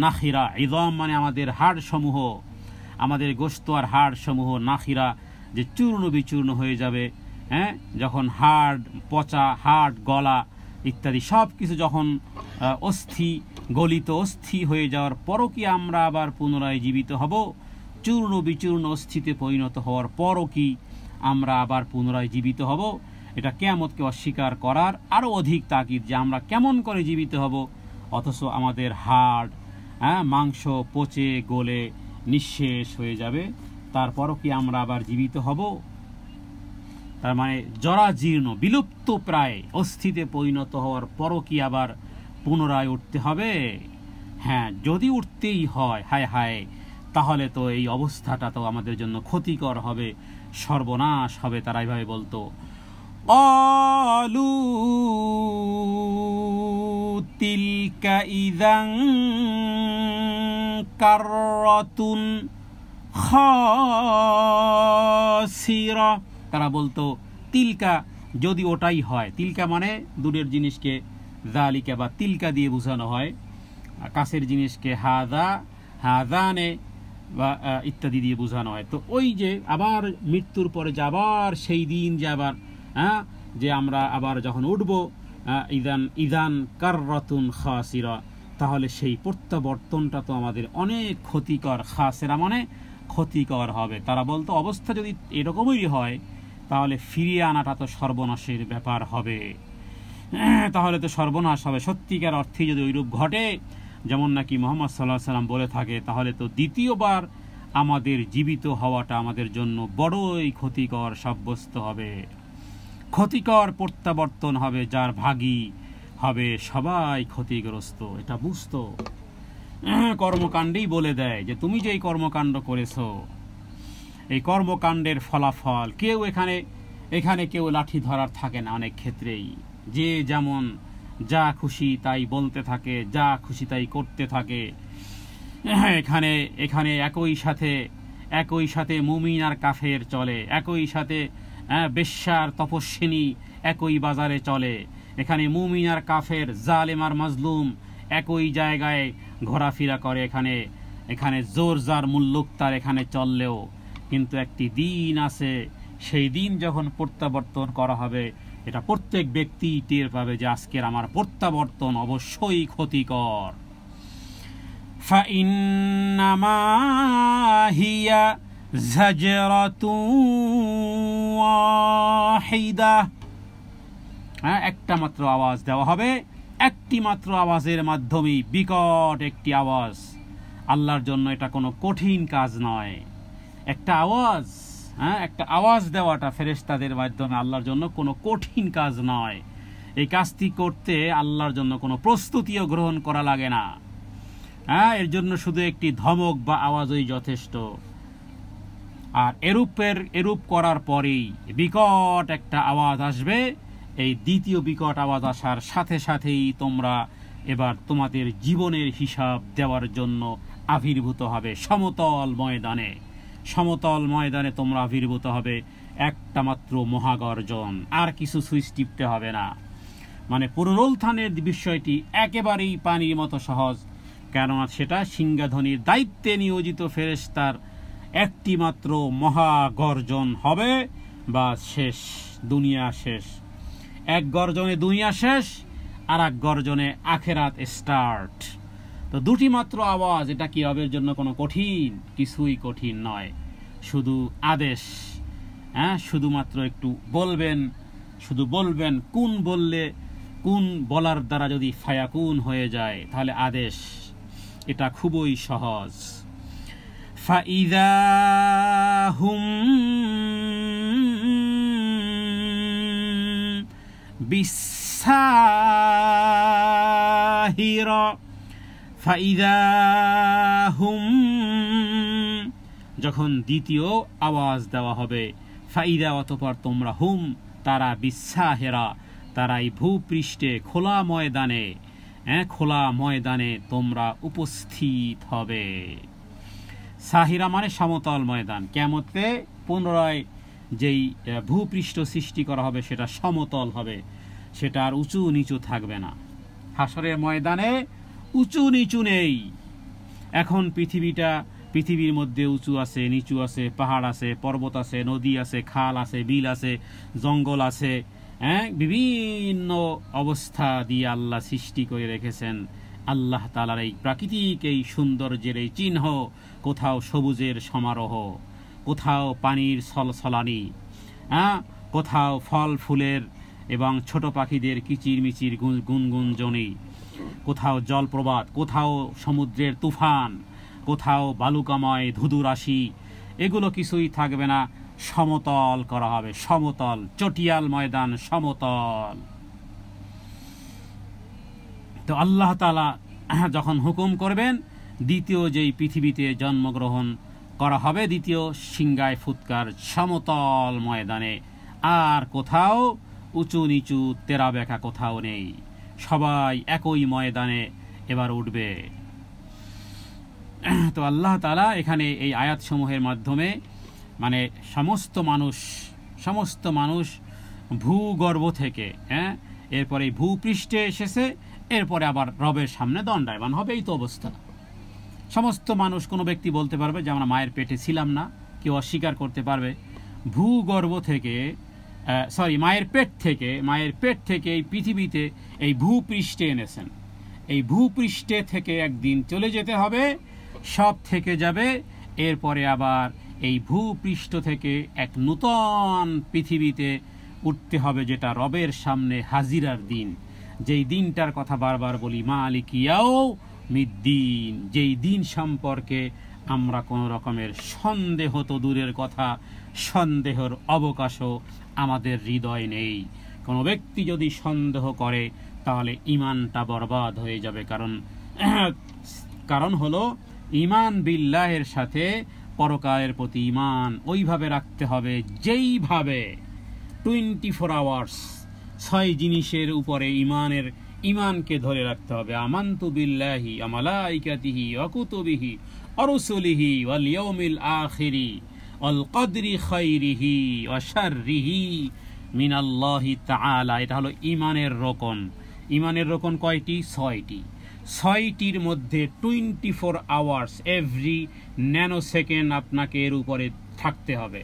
নাখিরা, ইযাম মানে আমাদের হাড় সমূহ, আমাদের গোশত আর হাড় সমূহ, নাখিরা যে চূর্ণ বিচূর্ণ হয়ে যাবে। যখন হাড় পচা, হাড় গলা ইত্যাদি সব কিছু যখন অস্থি গলিত অস্থি হয়ে যাওয়ার পরও কি আমরা আবার পুনরায় জীবিত হব? চূর্ণ বিচূর্ণ অস্থিতে পরিণত হওয়ার পরও কি আমরা আবার পুনরায় জীবিত হব? এটা কিয়ামতকে অস্বীকার করার আরও অধিক তাকিদ যে আমরা কেমন করে জীবিত হব, অথচ আমাদের হাড় মাংস পচে গলে নিঃশেষ হয়ে যাবে, তারপরও কি আমরা আবার জীবিত হব? তার মানে জরাজীর্ণ বিলুপ্ত প্রায় অস্থিতে পরিণত হওয়ার পরও কি আবার পুনরায় উঠতে হবে? হ্যাঁ, যদি উঠতেই হয়, হায় হায়, তাহলে তো এই অবস্থাটা তো আমাদের জন্য ক্ষতিকর হবে, সর্বনাশ হবে। তারা এইভাবে বলতো, ক্বালু তিলকা ইযান কাররাতুন খাসিরা, তারা বলতো তিলকা, যদি ওটাই হয়, তিলকা মানে দূরের জিনিসকে যালিকা বা তিলকা দিয়ে বোঝানো হয়, কাছের জিনিসকে হাদা, হাদানে বা ইত্যাদি দিয়ে বোঝানো হয়। তো ওই যে আবার মৃত্যুর পরে যে আবার সেই দিন যে আবার যে আমরা আবার যখন উঠব, ইদান কাররাতুন খাসিরা, তাহলে সেই প্রত্যাবর্তনটা তো আমাদের অনেক ক্ষতিকর, খাসিরা মানে ক্ষতিকর হবে। তারা বলতো অবস্থা যদি এরকমই হয় তাহলে ফিরিয়ে আনাটা তো সর্বনাশের ব্যাপার হবে, তাহলে তো সর্বনাশ হবে। সত্যিকার অর্থে যদি ওইরূপ ঘটে যেমন নাকি মুহাম্মদ সাল্লাল্লাহু আলাইহি সাল্লাম বলে থাকে, তাহলে তো দ্বিতীয়বার আমাদের জীবিত হওয়াটা আমাদের জন্য বড়ই ক্ষতিকর সাব্যস্ত হবে, ক্ষতিকর প্রত্যাবর্তন হবে, যার ভাগী হবে সবাই ক্ষতিগ্রস্ত। এটা বুঝতো, কর্মকাণ্ডেই বলে দেয় যে তুমি যে এই কর্মকাণ্ড করেছো, এই কর্মকাণ্ডের ফলাফল কেউ এখানে কেউ লাঠি ধরার থাকে না। অনেক ক্ষেত্রেই যে যেমন যা খুশি তাই বলতে থাকে, যা খুশি তাই করতে থাকে। এখানে একই সাথে মুমিন আর কাফের চলে, একই সাথে বেশ্যার তপস্বিনী একই বাজারে চলে, এখানে মুমিন আর কাফের, জালেম আর মাজলুম একই জায়গায় ঘোরাফেরা করে, এখানে জোর যার মুল্লুক তার এখানে চললেও কিন্তু একটি দিন আছে, সেই দিন যখন প্রত্যাবর্তন করা হবে এটা প্রত্যেক ব্যক্তি টের পাবে যে আজকের আমার প্রত্যাবর্তন অবশ্যই ক্ষতিকর। ফাইন্নামা হিয়া যাজরাতুন ওয়াহিদা, একটা মাত্র আওয়াজ দেওয়া হবে, একটি মাত্র আওয়াজের মাধ্যমেই, বিকট একটি আওয়াজ। আল্লাহর জন্য এটা কোনো কঠিন কাজ নয়, একটা আওয়াজ দেওয়াটা ফেরেশতাদের মাধ্যমে আল্লাহর জন্য কোনো কঠিন কাজ নয়। এই কাজটি করতে আল্লাহর জন্য কোনো প্রস্তুতিও গ্রহণ করা লাগে না। এর জন্য শুধু একটি ধমক বা আওয়াজই যথেষ্ট। আর এরূপ করার পরেই বিকট একটা আওয়াজ আসবে। এই দ্বিতীয় বিকট আওয়াজ আসার সাথে সাথেই তোমরা এবার তোমাদের জীবনের হিসাব দেওয়ার জন্য আবির্ভূত হবে সমতল ময়দানে তোমরা আবির্ভূত হবে। একটা মাত্র মহাগর্জন, আর কিছু সুইচ টিপতে হবে না। মানে পুনরুত্থানের বিষয়টি একেবারেই পানির মতো সহজ, কেননা সেটা সিংহাধ্বনির দায়িত্বে নিয়োজিত ফেরেশতার একটি মাত্র মহাগর্জন হবে, বা শেষ, দুনিয়া শেষ। এক গর্জনে দুনিয়া শেষ, আর এক গর্জনে আখেরাত স্টার্ট। তো দুটি মাত্র আওয়াজ, এটা কি রবের জন্য কোনো কঠিন? কিছুই কঠিন নয়, শুধু আদেশ। শুধুমাত্র একটু বলবেন, শুধু বলবেন, কুন বললে, কুন বলার দ্বারা যদি ফায়াকুন হয়ে যায় তাহলে আদেশ। এটা খুবই সহজ। ফাইদা হুম বিসাহিরা, ফাইদা হুম, যখন দ্বিতীয় আওয়াজ দেওয়া হবে, ফাইদা অতঃপর তোমরা, হুম তারা, বিসাহেরা তারা এই ভূপৃষ্ঠে খোলা ময়দানে, খোলা ময়দানে তোমরা উপস্থিত হবে। সাহিরা মানে সমতল ময়দান। কিয়ামতে পুনরায় যেই ভূপৃষ্ঠ সৃষ্টি করা হবে সেটা সমতল হবে, সেটা আর উঁচু নিচু থাকবে না। হাসরের ময়দানে উঁচু নিচু নেই। এখন পৃথিবীর মধ্যে উঁচু আছে, নিচু আছে, পাহাড় আছে, পর্বত আছে, নদী আছে, খাল আছে, বিল আছে, জঙ্গল আছে, বিভিন্ন অবস্থা দিয়ে আল্লাহ সৃষ্টি করে রেখেছেন। আল্লাহ তাআলার এই প্রাকৃতিক এই সৌন্দর্যের এই চিহ্ন, কোথাও সবুজের সমারোহ, কোথাও পানির ছলছলানি, কোথাও ফল ফুলের এবং ছোট পাখিদের কিচিরমিচির গুনগুনজনি, কোথাও জলপ্রপাত, কোথাও সমুদ্রের তুফান, কোথাও বালুকাময় ধুধু রাশি, এগুলো কিছুই থাকবে না। সমতল করা হবে, সমতল, চটিয়াল ময়দান, সমতল। তো আল্লাহ তাআলা যখন হুকুম করবেন, দ্বিতীয় যেই পৃথিবীতে জন্মগ্রহণ করা হবে, দ্বিতীয় সিংগায় ফুৎকার, সমতল ময়দানে, আর কোথাও উঁচু নিচু তেরা বেঁকা কোথাও নেই, সবাই একই ময়দানে এবার উঠবে। তো আল্লাহ তাআলা এখানে এই আয়াতসমূহের মাধ্যমে মানে সমস্ত মানুষ ভূগর্ভ থেকে, এরপরে ভূপৃষ্ঠে এসেছে, এরপরে আবার রবের সামনে দণ্ডায়মান হবে। এই তো অবস্থা। সমস্ত মানুষ, কোনো ব্যক্তি বলতে পারবে যে আমরা মায়ের পেটে ছিলাম না, কেউ অস্বীকার করতে পারবে। ভূগর্ভ থেকে, মায়ের পেট থেকে এই পৃথিবীতে এই ভূপৃষ্ঠে এনেছেন। এই ভূপৃষ্ঠে থেকে একদিন চলে যেতে হবে, সব থেকে যাবে, এরপরে আবার এই ভূপৃষ্ঠ থেকে এক নূতন পৃথিবীতে উঠতে হবে, যেটা রবের সামনে হাজিরার দিন। যেই দিনটার কথা বারবার বলি, মালিক ইয়াউমিদ্দিন, যেই দিন সম্পর্কে আমরা কোনো রকমের সন্দেহ তো দূরের কথা, সন্দেহের অবকাশও আমাদের হৃদয় নেই। কোনো ব্যক্তি যদি সন্দেহ করে তাহলে ঈমানটা বরবাদ হয়ে যাবে। কারণ হলো ঈমান বিল্লাহের সাথে পরকালের প্রতি ঈমান ওইভাবে রাখতে হবে যেইভাবে 24 আওয়ার্স 6 জিনিসের উপরে ঈমানকে ধরে রাখতে হবে। আমানতু বিল্লাহি ওয়া মালাইকাতিহি ওয়া কুতুবিহি ওয়া রুসুলিহি ওয়াল ইয়াউমিল আখিরি ওয়াল কদরি খাইরিহি ওয়া শাররিহি মিনাল্লাহি তাআলা। এটা হলো ঈমানের রকন। ঈমানের রকন কয়টি? 6টি। 6টির মধ্যে 24 আওয়ার্স এভরি ন্যানো সেকেন্ড আপনাকে এর উপরে থাকতে হবে।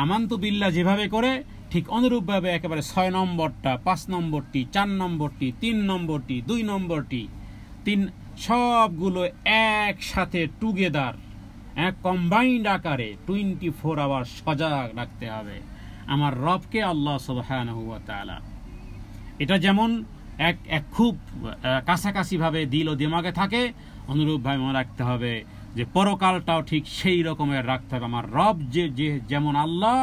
আমানতু বিল্লাহ যেভাবে করে ঠিক অনুরূপভাবে একেবারে 6 নম্বরটা, 5 নম্বরটি, 4 নম্বরটি, 3 নম্বরটি, 2 নম্বরটি, সবগুলো একসাথে টুগেদার, কম্বাইন্ড আকারে 24 আওয়ার্স সজাগ রাখতে হবে আমার রবকে, আল্লাহ সুবহানাহু ওয়া তাআলা। এটা যেমন এক খুব কাছাকাছি ভাবে দিল ও দিমাগে থাকে, অনুরূপভাবে মনে রাখতে হবে যে পরকালটাও ঠিক সেই রকমের রাখতে হবে। আমার রব যে যেমন আল্লাহ,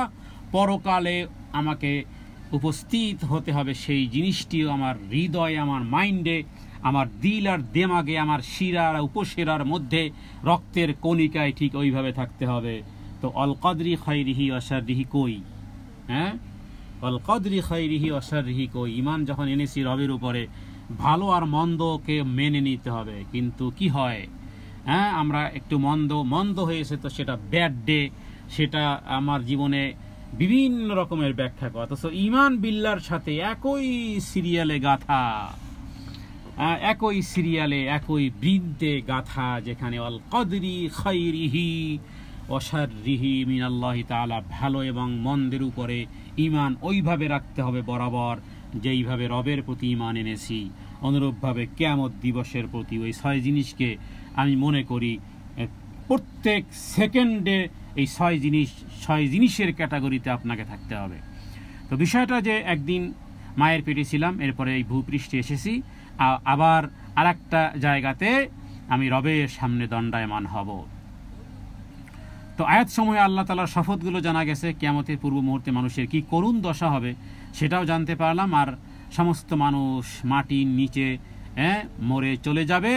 পরকালে আমাকে উপস্থিত হতে হবে, সেই জিনিসটিও আমার হৃদয়ে, আমার মাইন্ডে, আমার দিল আর দেমাগে, আমার শিরা আর উপশিরার মধ্যে, রক্তের কণিকায় ঠিক ওইভাবে থাকতে হবে। তো অল কদরি খাইরিহি ওয়া শাররিহি কই? অল কদরি খাইরিহি ওয়া শাররিহি কই? ঈমান যখন এনেছি রবের উপরে, ভালো আর মন্দকে মেনে নিতে হবে। কিন্তু কি হয়, আমরা একটু মন্দ হয়েছে তো সেটা ব্যাড ডে, সেটা আমার জীবনে বিভিন্ন রকমের ব্যাখ্যা করে। অথচ ঈমান বিল্লাহর সাথে একই সিরিয়ালে গাথা, একই সিরিয়ালে একই বৃন্তে গাথা, যেখানে অল কদরি খাইরিহি ওয়া শাররিহি মিনাল্লাহি তাআলা, ভালো এবং মন্দের উপরে ঈমান ওইভাবে রাখতে হবে বরাবর যেইভাবে রবের প্রতি ঈমান এনেছি। অনুরূপভাবে কিয়ামত দিবসের প্রতি ওই 6 জিনিসকে আমি মনে করি প্রত্যেক সেকেন্ডে এই 6 জিনিসের ক্যাটাগরিতে আপনাকে থাকতে হবে। তো বিষয়টা যে একদিন মায়ের পেটে ছিলাম, এরপরে এই ভূপৃষ্ঠে এসেছি, আবার আরেকটা জায়গাতে আমি রবের সামনে দণ্ডায়মান হব। তো আয়াত সময়ে আল্লাহ তাআলার শপথগুলো জানা গেছে, কিয়ামতের পূর্ব মুহূর্তে মানুষের কি করুণ দশা হবে সেটাও জানতে পারলাম। আর সমস্ত মানুষ মাটির নিচে মরে চলে যাবে,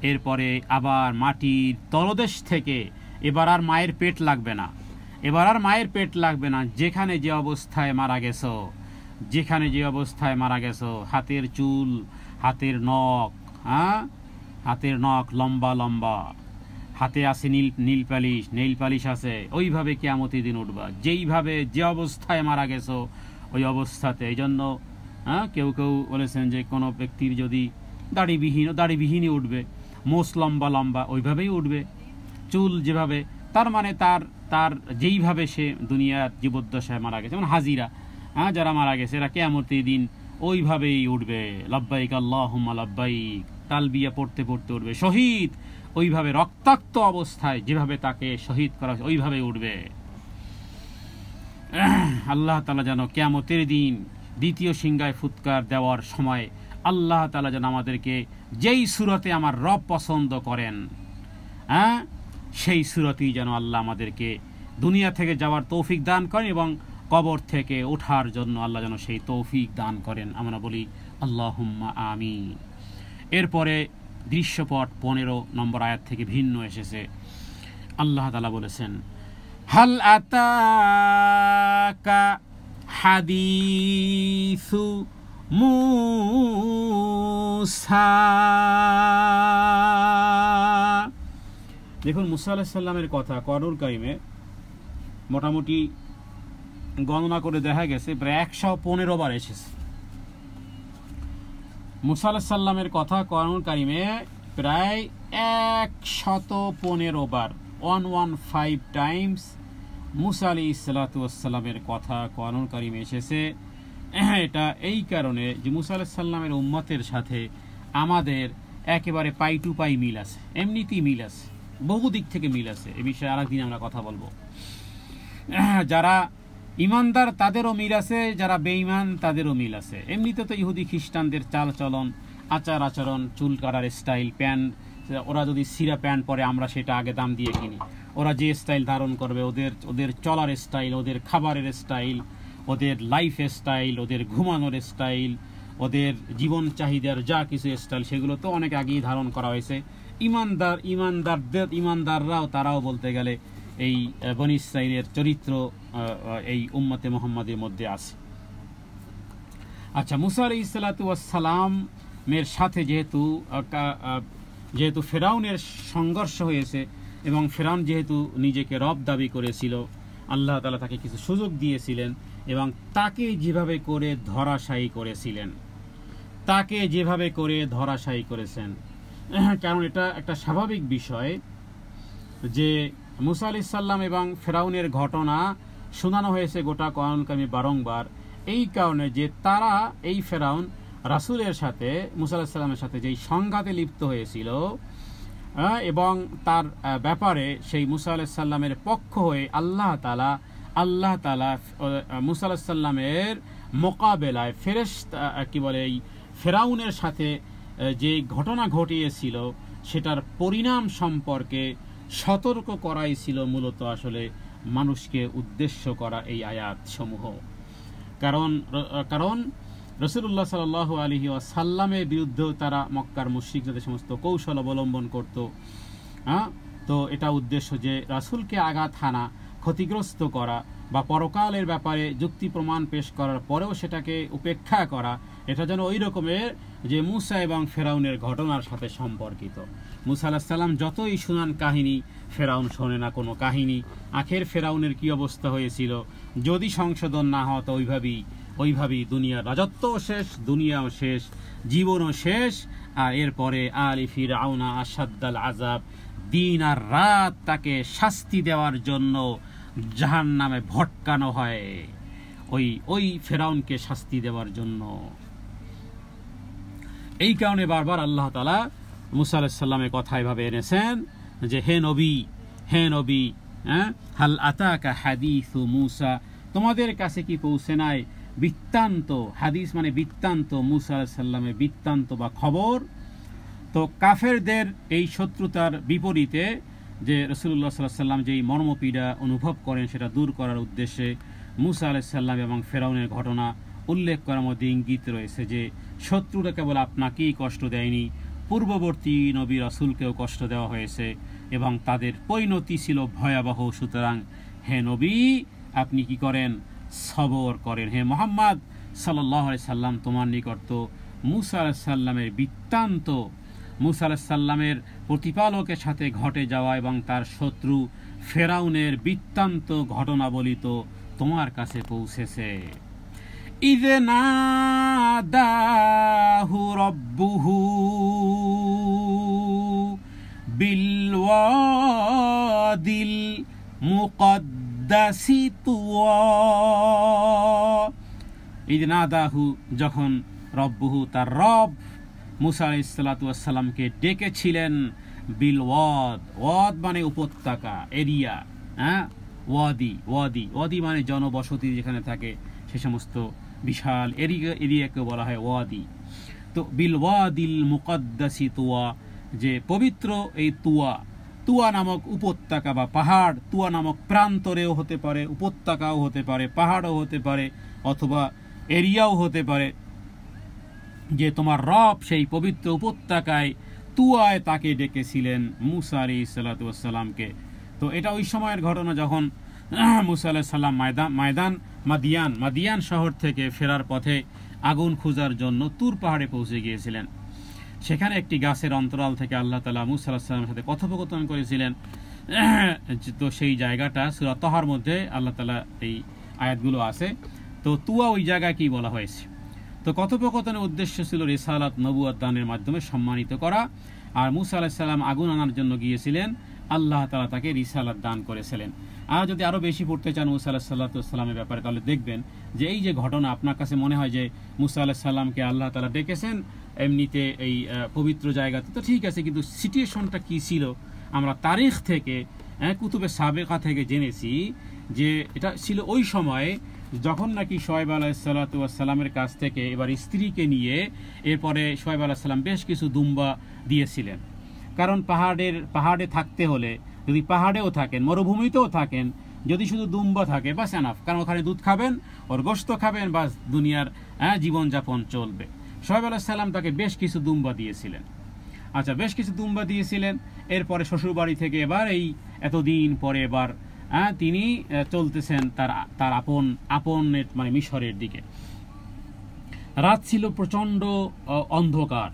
এরপরে আবার মাটির তলদেশ থেকে এবার আর মায়ের পেট লাগবে না, এবার আর মায়ের পেট লাগবে না। যেখানে যে অবস্থায় মারা গেছো, যেখানে যে অবস্থায় মারা গেছো, হাতের চুল, হাতের নখ, হাতের নখ লম্বা লম্বা, হাতে আছে নীল পালিশ আছে, ওইভাবে কিয়ামতের দিন উঠবা, যেইভাবে যে অবস্থায় মারা গেছো ওই অবস্থাতে। এই জন্য কেউ কেউ বলেছেন যে কোনো ব্যক্তির যদি দাড়িবিহীনই উঠবে, মোষ লম্বা লম্বা ওইভাবেই উঠবে, চুল যেভাবে, তার মানে তার যেইভাবে সে দুনিয়ার জীবদ্দশায় মারা গেছে, যেমন হাজিরা যারা মারা গেছে এরা কিয়ামতের দিন ওইভাবেই উঠবে, লব্বাইক আল্লাহুম্মা লব্বাইক তালবিয়া পড়তে পড়তে উঠবে। শহীদ ওইভাবে রক্তাক্ত অবস্থায় যেভাবে তাকে শহীদ করা ওইভাবে উঠবে। আল্লাহ তাআলা যেন কিয়ামতের দিন দ্বিতীয় সিংহায় ফুৎকার দেওয়ার সময় আল্লাহ তাআলা যেন আমাদেরকে যেই সূরতে আমার রব পছন্দ করেন সেই সূরতেই যেন আল্লাহ আমাদেরকে দুনিয়া থেকে যাওয়ার তৌফিক দান করেন, এবং কবর থেকে ওঠার জন্য আল্লাহ যেন সেই তৌফিক দান করেন। আমরা বলি আল্লাহুম্মা আমিন। এরপরে দৃশ্যপট 15 নম্বর আয়াত থেকে ভিন্ন এসেছে। আল্লাহ তাআলা বলেছেন, হাল আতাকা হাদিসু মূসা। দেখুন মুসা আলাইহিস সালামের কথা কোরআনুল কারীমে মোটামুটি গণনা করে দেখা গেছে প্রায় 115 বার এসেছে। মুসা আলাইহিস সালামের কথা কোরআনুল কারীমে প্রায় 115 বার, 115 টাইমস মুসা আলাইহিস সালামের কথা কোরআনুল কারীমে এসেছে। এটা এই কারণে যে মুসা আলাইহিস সালামের উম্মতের সাথে আমাদের একেবারে পাই টু পাই মিল আছে, এমনিতেই মিল আছে, বহু দিক থেকে মিল আছে। এ বিষয়ে আরেকদিন আমরা কথা বলবো। যারা ইমানদার তাদেরও মিল আছে, যারা বেঈমান তাদেরও মিল আছে। এমনিতে তো ইহুদি খ্রিস্টানদের চাল চলন, আচার আচরণ, চুল কাটার স্টাইল, প্যান্ট, ওরা যদি সিরা প্যান্ট পরে আমরা সেটা আগে দাম দিয়ে কিনি, ওরা যে স্টাইল ধারণ করবে, ওদের চলার স্টাইল, ওদের খাবারের স্টাইল, ওদের লাইফ স্টাইল, ওদের ঘুমানোর স্টাইল, ওদের জীবন চাহিদার যা কিছু স্টাইল, সেগুলো তো অনেক আগেই ধারণ করা হয়েছে। ইমানদাররাও তারাও বলতে গেলে এই বনী ইসরাঈলের চরিত্র এই উম্মতে মুহাম্মাদের মধ্যে আছে। আচ্ছা, মুসা আলাইহিস সালামের সাথে যেহেতু ফেরাউনের সংঘর্ষ হয়েছে, এবং ফেরাউন যেহেতু নিজেকে রব দাবি করেছিল, আল্লাহ তাআলা তাকে কিছু সুযোগ দিয়েছিলেন এবং তাকে যেভাবে করে ধরাশায়ী করেছেন, কারণ এটা একটা স্বাভাবিক বিষয় যে মুসা আলাইহিস সালাম এবং ফেরাউনের ঘটনা শোনানো হয়েছে গোটা কোরআন কারিমে বারংবার, এই কারণে যে তারা এই ফেরাউন রাসূলের সাথে মুসা আলাইহিস সালামের সাথে যেই সংঘাতে লিপ্ত হয়েছিল এবং তার ব্যাপারে সেই মুসা আলাইহিস সালামের পক্ষ হয়ে আল্লাহ তাআলা মুসা আলাইহিস সালামের মোকাবেলায় ফেরাউনের সাথে যে ঘটনা ঘটিয়েছিল সেটার পরিণাম সম্পর্কে সতর্ক করাই ছিল মূলত আসলে মানুষকে উদ্দেশ্য করা এই আয়াত সমূহ। কারণ রাসূলুল্লাহ সাল্লাল্লাহু আলাইহি ওয়াসাল্লামের বিরুদ্ধেও তারা মক্কার মুশরিকরা যে সমস্ত কৌশল অবলম্বন করত, তো এটা উদ্দেশ্য যে রাসূলকে আঘাত হানা, ক্ষতিগ্রস্ত করা বা পরকালের ব্যাপারে যুক্তি প্রমাণ পেশ করার পরেও সেটাকে উপেক্ষা করা, এটা যেন ওই রকমের যে মুসা এবং ফেরাউনের ঘটনার সাথে সম্পর্কিত। মুসা আলাইহিস সালাম যতই শুনান কাহিনী, ফেরাউন শোনে না কোনো কাহিনী। আখের ফেরাউনের কি অবস্থা হয়েছিল যদি সংশোধন না হতো, ওইভাবেই দুনিয়ার রাজত্বও শেষ, দুনিয়াও শেষ, জীবনও শেষ। আর এরপরে আলি ফিরআউনা আশাদ্দাল আযাব, দিন আর রাত তাকে শাস্তি দেওয়ার জন্য জাহান্নামে ভটকানো হয়, ওই ফেরাউনকে শাস্তি দেওয়ার জন্য। এই কারণে বারবার আল্লাহ তাআলা মুসা আলাইহিস সালামের কথা এভাবে এনেছেন যে হে নবী, হাল আতাকা হাদিসু মুসা, তোমাদের কাছে কি পৌঁছে নাই বৃত্তান্ত, হাদিস মানে বৃত্তান্ত, মুসা আলাইহিস সালামের বৃত্তান্ত বা খবর। তো কাফেরদের এই শত্রুতার বিপরীতে যে রাসূলুল্লাহ সাল্লাল্লাহু আলাইহি ওয়াসাল্লাম যেই মর্মপীড়া অনুভব করেন সেটা দূর করার উদ্দেশ্যে মুসা আলাইহিস সালাম এবং ফেরাউনের ঘটনা উল্লেখ করার মধ্যে ইঙ্গিত রয়েছে যে শত্রুরা কেবল আপনাকেই কষ্ট দেয়নি, পূর্ববর্তী নবী রাসূলকেও কষ্ট দেওয়া হয়েছে এবং তাদের পরিণতি ছিল ভয়াবহ। সুতরাং হে নবী, আপনি কি করেন? সবর করেন। হে মুহাম্মদ সাল্লাল্লাহু আলাইহি সাল্লাম, তোমার নিকট তো মুসা আলাইহিস সালামের বৃত্তান্ত, মুসা আলাইহিস সালামের প্রতিপালকের সাথে ঘটে যাওয়া এবং তার শত্রু ফেরাউনের বৃত্তান্ত ঘটনাবলী তো তোমার কাছে পৌঁছেছে। ইয নাদাহু রাব্বুহু বিল ওয়াদিল মুকদ্দাসি তুওয়া। ইয নাদাহু, যখন রব্বুহু, তার রব মুসা আলাইহিস সালাতু ওয়াস সালামকে ডেকেছিলেন, বিল ওয়াদ মানে উপত্যকা, এরিয়া, ওয়াদি মানে জনবসতি যেখানে থাকে সে সমস্ত বিশাল এরিয়াকে বলা হয় ওয়াদি। তো বিল ওয়াদিল মুকদ্দাসি তুয়া, যে পবিত্র এই তুয়া নামক উপত্যকা বা পাহাড়, তুয়া নামক প্রান্তরেও হতে পারে, উপত্যকাও হতে পারে, পাহাড়ও হতে পারে, অথবা এরিয়াও হতে পারে, যে তোমার রব সেই পবিত্র উপত্যকায় তুয়ায় তাকে ডেকেছিলেন মুসা আলাইহিস সালাতু ওয়াস সালামকে। তো এটা ওই সময়ের ঘটনা যখন মুসা আলাইহিস সালাম মাদিয়ান শহর থেকে ফেরার পথে আগুন খোঁজার জন্য তুর পাহাড়ে পৌঁছে গিয়েছিলেন। সেখানে একটি গাছের অন্তরাল থেকে আল্লাহ তাআলা মুসা আলাইহিস সালামের সাথে কথোপকথন করেছিলেন। তো সেই জায়গাটা সূরা তাহার মধ্যে আল্লাহ তাআলা এই আয়াতগুলো আছে। তো তুয়া ওই জায়গায় কি বলা হয়েছে? তো কথোপকথনের উদ্দেশ্য ছিল রিসালাত, নবুয়ত দানের মাধ্যমে সম্মানিত করা। আর মুসা আলাইহিস সালাম আগুন আনার জন্য গিয়েছিলেন, আল্লাহ তাআলা তাকে রিসালাত দান করেছিলেন। আর যদি আরো বেশি পড়তে চান মুসা আলাইহিস সালামের ব্যাপারে, তাহলে দেখবেন যে এই যে ঘটনা, আপনার কাছে মনে হয় যে মুসা আলাইহিস সালামকে আল্লাহ তাআলা ডেকেছেন এমনিতে এই পবিত্র জায়গাতে, তো ঠিক আছে, কিন্তু সিচুয়েশনটা কি ছিল আমরা তারিখ থেকে, কুতুবে সাবেকা থেকে জেনেছি যে এটা ছিল ওই সময় যখন নাকি শুআয়ব আলাইহিস সালামের কাছ থেকে এবার স্ত্রীকে নিয়ে এরপরে শুআয়ব আলাইহিস সালাম বেশ কিছু দুম্বা দিয়েছিলেন। কারণ পাহাড়ে থাকতে হলে, যদি পাহাড়েও থাকেন, মরুভূমিতেও থাকেন, যদি শুধু দুম্বা থাকে বাস এনাফ, কারণ ওখানে দুধ খাবেন, ওর গোশত খাবেন, বাস দুনিয়ার জীবনযাপন চলবে। শুআয়ব আলাইহিস সালাম তাকে বেশ কিছু দুম্বা দিয়েছিলেন। আচ্ছা, বেশ কিছু দুম্বা দিয়েছিলেন। এরপরে শ্বশুরবাড়ি থেকে এবার এই এতদিন পরে এবার তিনি চলতেছেন তার আপনের মানে মিশরের দিকে। রাত ছিল প্রচন্ড অন্ধকার,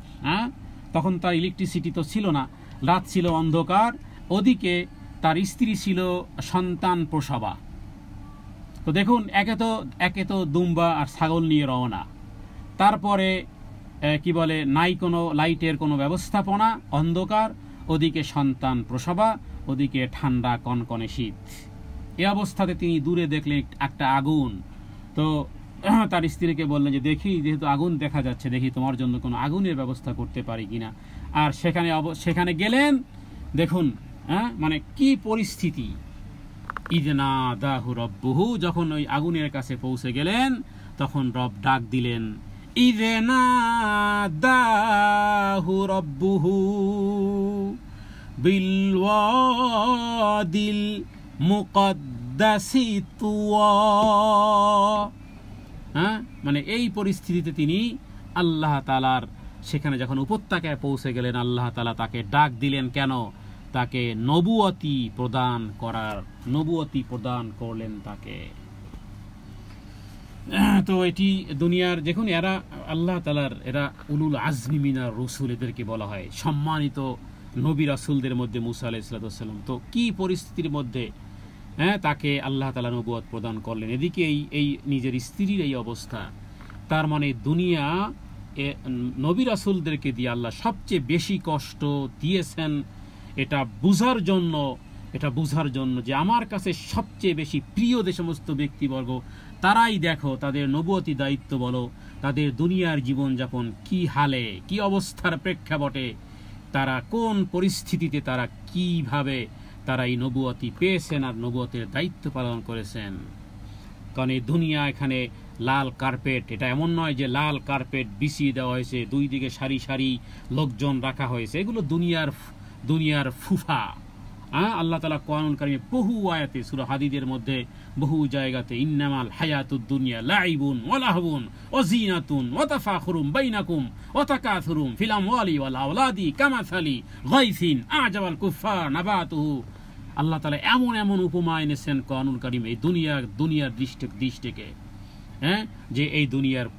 তখন তার ইলেকট্রিসিটি তো ছিল না, রাত ছিল অন্ধকার। ওদিকে তার স্ত্রী ছিল সন্তান প্রসবা। তো দেখুন, একে তো দুম্বা আর ছাগল নিয়ে রওনা, তারপরে কি বলে, নাই কোনো লাইটের কোনো ব্যবস্থাপনা, অন্ধকার, ওদিকে সন্তান প্রসবা, ওদিকে ঠান্ডা কনকনে শীত। এই অবস্থাতে তিনি দূরে দেখলেন একটা আগুন। তো তার স্ত্রীকে বললেন যে দেখি, যেহেতু আগুন দেখা যাচ্ছে, দেখি তোমার জন্য কোনো আগুনের ব্যবস্থা করতে পারি কিনা। আর সেখানে গেলেন, দেখুন মানে কি পরিস্থিতি। ইয নাদাহু রাব্বুহু, যখন ওই আগুনের কাছে পৌঁছে গেলেন তখন রব ডাক দিলেন। ইয নাদাহু রাব্বুহু বিল ওয়াদিল মুকদ্দাসি তুওয়া। মানে এই পরিস্থিতিতে তিনি আল্লাহ তাআলার সেখানে যখন উপত্যকায় পৌঁছে গেলেন, আল্লাহ তাআলা তাকে ডাক দিলেন। কেন? তাকে নবুয়তি প্রদান করলেন তাকে। তো এটি দুনিয়ার দেখুন, এরা আল্লাহ তাআলার, এরা উলুল আজমি মিনার রসুল, এদেরকে বলা হয় সম্মানিত নবী রাসূলদের মধ্যে মুসা আলাইহিস সালাম। তো কি পরিস্থিতির মধ্যে তাকে আল্লাহ তাআলা নবুয়ত প্রদান করলেন। এদিকে এই নিজের স্ত্রীর এই অবস্থা, তার মানে দুনিয়া নবী রাসূলদেরকে দিয়ে আল্লাহ সবচেয়ে বেশি কষ্ট দিয়েছেন। এটা বুঝার জন্য যে আমার কাছে সবচেয়ে বেশি প্রিয় যে সমস্ত ব্যক্তিবর্গ, তারাই দেখো তাদের নবুয়তি দায়িত্ব বলো, তাদের দুনিয়ার জীবনযাপন কি হালে, কি অবস্থার প্রেক্ষাপটে, তারা কোন পরিস্থিতিতে, তারা কিভাবে তারা এই নবুয়তি পেয়েছেন আর নবুয়তের দায়িত্ব পালন করেছেন। কারণ এই দুনিয়া এখানে লাল কার্পেট, এটা এমন নয় যে লাল কার্পেট বিছিয়ে দেওয়া হয়েছে, দুই দিকে সারি সারি লোকজন রাখা হয়েছে, এগুলো দুনিয়ার ফুফা। আল্লাহ তাআলা কোরআনুল কারীমে বহু আয়াতে, সূরা হাদীদের মধ্যে বহু জায়গাতে ইন্নামাল হায়াতুদ দুনিয়া লাইবুন ওয়া লাহবুন ওয়া জিনাতুন ওয়া তাফাখুরুম বাইনাকুম ওয়া তাকাসুরুম ফিল আমওয়ালি ওয়াল আওলাদি কামাসালি গায়সিন আ'জাবাল কুফফার নাবাতুহু। আল্লাহ তাআলা এমন এমন উপমা এনেছেন কোরআনুল কারীমে এই দুনিয়ার দৃষ্টিকে, যে এই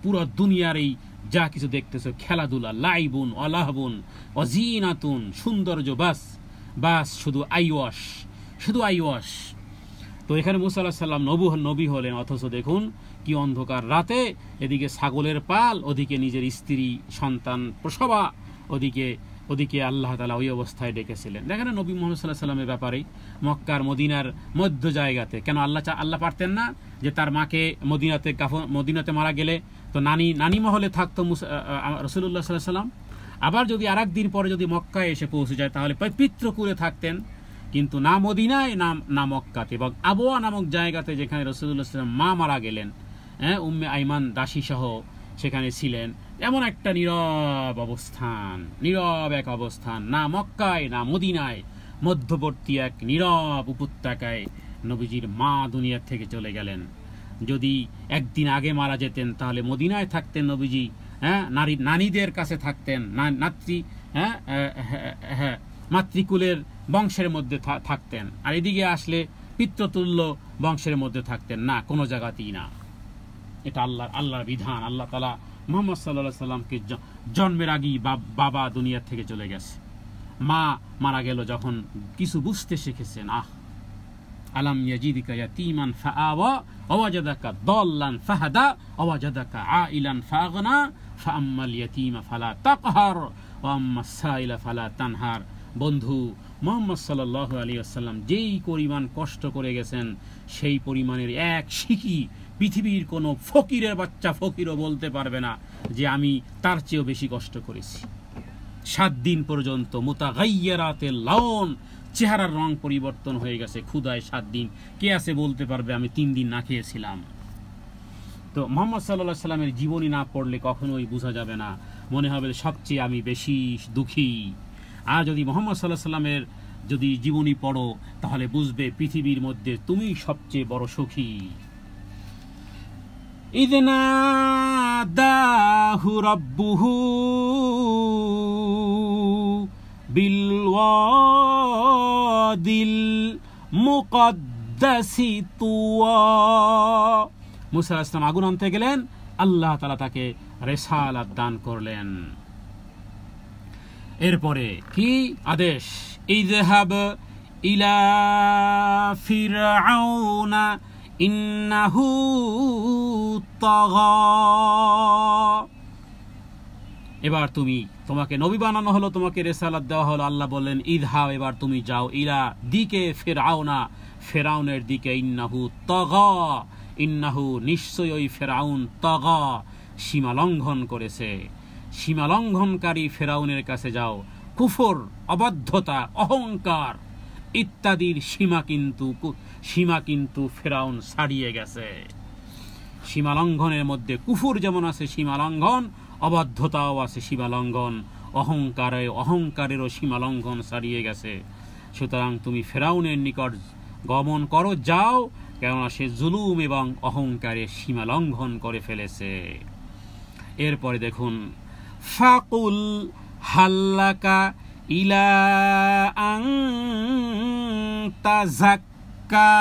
পুরো দুনিয়ার এই যা কিছু দেখতেছো, খেলাধুলা, লাইবুন ওয়া লাহবুন ওয়া জিনাতুন, সৌন্দর্য, বাস শুধু আইওয়াশ। তো এখানে মুসা আলাইহিস সালাম নবী হলেন, অথচ দেখুন কি অন্ধকার রাতে, এদিকে ছাগলের পাল, ওদিকে নিজের স্ত্রী সন্তান প্রসবা, ওদিকে আল্লাহ তাআলা ওই অবস্থায় ডেকেছিলেন। দেখেন নবী মুহাম্মদ সাল্লাল্লাহু আলাইহি ওয়াসাল্লামের ব্যাপারে মক্কার মদিনার মধ্য জায়গাতে কেন আল্লাহ পারতেন না যে তার মাকে মদিনাতে মারা গেলে তো নানি মহলে থাকতো রাসূলুল্লাহ সাল্লাল্লাহু আলাইহি ওয়াসাল্লাম, আবার যদি আর একদিন পরে যদি মক্কায় এসে পৌঁছে যায় তাহলে পিতৃকুলে থাকতেন, কিন্তু না মদিনায় না মক্কাতে, এবং আবওয়া নামক জায়গাতে যেখানে রাসূলুল্লাহ সাল্লাল্লাহু আলাইহি ওয়াসাল্লাম মা মারা গেলেন, উম্মে আইমান দাসী সহ সেখানে ছিলেন, এমন একটা নীরব এক অবস্থান, না মক্কায় না মদিনায়, মধ্যবর্তী এক নীরব উপত্যকায় নবীজির মা দুনিয়ার থেকে চলে গেলেন। যদি একদিন আগে মারা যেতেন তাহলে মদিনায় থাকতেন নবীজি, নারীদের কাছে থাকতেন, মাতৃকুলের বংশের মধ্যে থাকতেন, আর এদিকে আসলে পিতৃতুল্য বংশের মধ্যে থাকতেন না, কোনো জায়গাতেই না। এটা আল্লাহর বিধান। আল্লাহ তাআলা মুহাম্মদ সাল্লাল্লাহু আলাইহি সাল্লামকে জন্মের আগেই বাবা দুনিয়া থেকে চলে গেছে, মা মারা গেল যখন কিছু বুঝতে শিখেছেন। আলাম ইয়াজিদিকা ইয়াতীমান ফাআওয়া ওয়াজাদাকা দাল্লান ফাহাদা ওয়াজাদাকা আইলান ফাগনা ফাআম্মাল ইয়াতীমা ফালা তাকহার ওয়া আম্মাস সাইলা ফালা তানহার। বন্ধু, মুহাম্মদ সাল্লাল্লাহু আলাইহি ওয়াসাল্লাম যেই পরিমাণ কষ্ট করে গেছেন, সেই পরিমাণের এক শিকি পৃথিবীর কোনো ফকিরের বাচ্চা ফকিরও বলতে পারবে না যে আমি তার চেয়েও বেশি কষ্ট করেছি। 7 দিন পর্যন্ত মুতাগায়্যিরাতিল লাউন, চেহারার রং পরিবর্তন হয়ে গেছে ক্ষুধায় 7 দিন। কে আছে বলতে পারবে আমি 3 দিন না খেয়েছিলাম? তো মুহাম্মদ সাল্লাল্লাহু আলাইহি ওয়াসাল্লামের জীবনী না পড়লে কখনোই বোঝা যাবে না, মনে হবে সবচেয়ে আমি বেশি দুঃখী। আর যদি মুহাম্মদ সাল্লাল্লাহু আলাইহি ওয়াসাল্লামের যদি জীবনী পড়ো তাহলে বুঝবে পৃথিবীর মধ্যে তুমি সবচেয়ে বড় সুখী। إذ ناداه ربه بالوادي المقدس طوى। মুসা আলাইহিস সালাম আগুন আনতে গেলেন, আল্লাহ তাআলা তাকে রিসালাত দান করলেন। এরপরে কি আদেশ? ইযহাব ইলা ফিরআউনা ইন্নাহু তাগা। এবার তোমাকে নবী বানানো হলো, তোমাকে রিসালাত দেওয়া হলো। আল্লাহ বললেন ইযহাব, এবার তুমি যাও, ইলা দিকে ফিরআউনা, ফিরআউনের দিকে, ইন্নাহু তাগা, ইন্নাহু নিশ্চয়ই ফিরআউন, তাগা সীমা লঙ্ঘন করেছে। সীমা লঙ্ঘনকারী ফিরআউনের কাছে যাও। কুফর, অবাধ্যতা, অহংকার ইত্যাদির সীমা কিন্তু ফিরআউন ছাড়িয়ে গেছে। সীমা লঙ্ঘনের মধ্যে কুফর যেমন আছে সীমা লঙ্ঘন, অবাধ্যতাও আছে সীমা লঙ্ঘন, অহংকারেরও সীমা লঙ্ঘন ছাড়িয়ে গেছে। সুতরাং তুমি ফিরআউনের নিকট গমন করো, যাও, কেননা সে জুলুম এবং অহংকারের সীমা লঙ্ঘন করে ফেলেছে। এরপরে দেখুন, ফাকুল হাল্লাকা ইলা আন তাযাক্কা।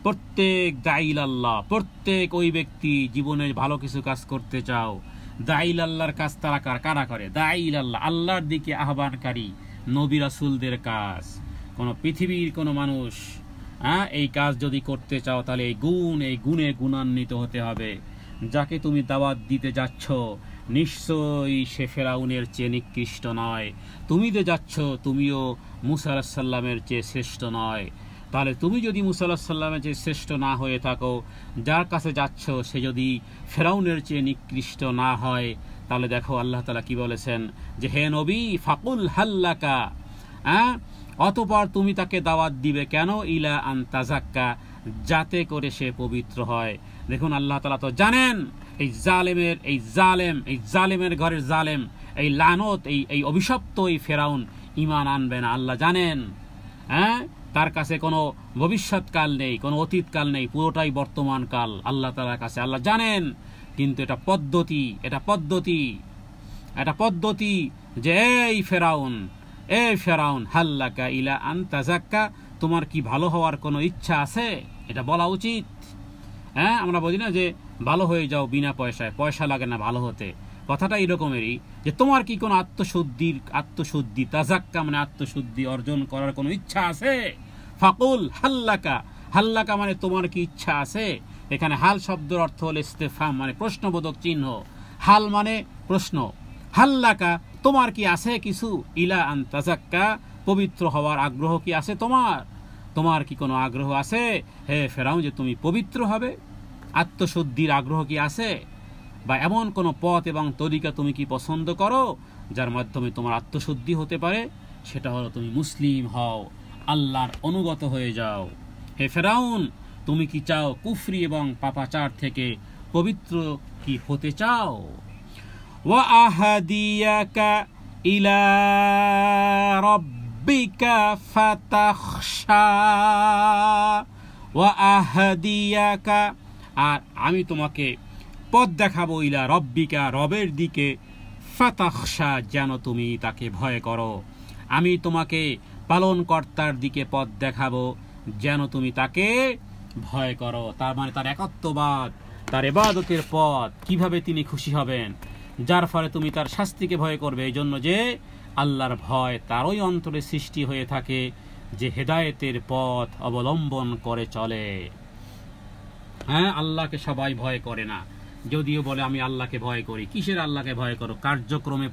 প্রত্যেক দাঈল আল্লাহ, প্রত্যেক ওই ব্যক্তি জীবনে ভালো কিছু কাজ করতে চাও, দাঈল আল্লাহর কাজ তারা কারা করে? দাঈল আল্লাহ, আল্লাহর দিকে আহ্বানকারী নবী রাসূলদের কাজ। কোন পৃথিবীর কোন মানুষ এই কাজ যদি করতে চাও তাহলে এই গুণে গুণান্বিত হতে হবে। যাকে তুমি দাওয়াত দিতে যাচ্ছ নিশ্চয়ই সে ফেরাউনের চেয়ে নিকৃষ্ট নয়। তুমি যে যাচ্ছ তুমিও মুসা আলাইহিস সালামের চেয়ে শ্রেষ্ঠ নয়। তাহলে তুমি যদি মুসা আলাইহিস সালামের চেয়ে শ্রেষ্ঠ না হয়ে থাকো, যার কাছে যাচ্ছ সে যদি ফেরাউনের চেয়ে নিকৃষ্ট না হয়, তাহলে দেখো আল্লাহ তাআলা কি বলেছেন যে হে নবী ফাকুল হাল্লাকা, অতঃপর তুমি তাকে দাওয়াত দিবে কেন, ইলা আন তাজাক্কা, যাতে করে সে পবিত্র হয়। দেখুন আল্লাহ তাআলা তো জানেন এই জালেমের ঘরের জালেম, এই লানত, এই অভিশপ্ত এই ফেরাউন ঈমান আনবে না। আল্লাহ জানেন, তার কাছে কোনো ভবিষ্যৎকাল নেই, কোনো অতীতকাল নেই, পুরোটাই বর্তমান কাল আল্লাহ তাআলার কাছে। আল্লাহ জানেন, কিন্তু এটা পদ্ধতি যে এই ফেরাউন হাল্লাকা ইলা আন তাজাক্কা, তোমার কি ভালো হওয়ার কোনো ইচ্ছা আছে? এটা বলা উচিত। আমরা বলি না যে ভালো হয়ে যাও বিনা পয়সায়, পয়সা লাগে না ভালো হতে, কথাটা এরকমেরই যে তোমার কি কোনো আত্মশুদ্ধি তাজাক্কা মানে আত্মশুদ্ধি অর্জন করার কোনো ইচ্ছা আছে? ফাকুল হাল্লাকা মানে তোমার কি ইচ্ছা আছে? এখানে হাল শব্দের অর্থ হল ইস্তেফহাম মানে প্রশ্নবোধক চিহ্ন। হাল মানে প্রশ্ন, হাল্লাকা তোমার কি আছে কিছু, ইলা আন তাজাক্কা পবিত্র হওয়ার আগ্রহ কি আছে তোমার কি কোনো আগ্রহ আছে হে ফেরাউন যে তুমি পবিত্র হবে? আত্মশুদ্ধির আগ্রহ কি আছে? বা এমন কোনো পথ এবং তরিকা তুমি কি পছন্দ করো যার মাধ্যমে তোমার আত্মশুদ্ধি হতে পারে? সেটা হলো তুমি মুসলিম হও, আল্লাহর অনুগত হয়ে যাও। হে ফেরাউন, তুমি কি চাও কুফরি এবং পাপাচার থেকে পবিত্র কি হতে চাও? ওয়া আহাদিয়াকা ইলা রাব্বিকা ফাতাখশা, ওয়া আহাদিয়াকা আর আমি তোমাকে পথ দেখাবো, ইলা রব্বিকা রবের দিকে, ফাতাখশা যেন তুমি তাকে ভয় করো। আমি তোমাকে পালনকর্তার দিকে পথ দেখাবো যেন তুমি তাকে ভয় করো। তার মানে তার একত্ববাদ, তার ইবাদতের পথ, কিভাবে তিনি খুশি হবেন, যার ফলে তুমি তার শাস্তিকে ভয় করবে। এই জন্য যে আল্লাহর ভয় তারই অন্তরে সৃষ্টি হয়ে থাকে যে হেদায়েতের পথ অবলম্বন করে চলে। আল্লাহকে সবাই ভয় করে না, যদিও বলে আমি আল্লাহকে ভয় করি। কিসের আল্লাহকে ভয় করো? কার্যক্রমে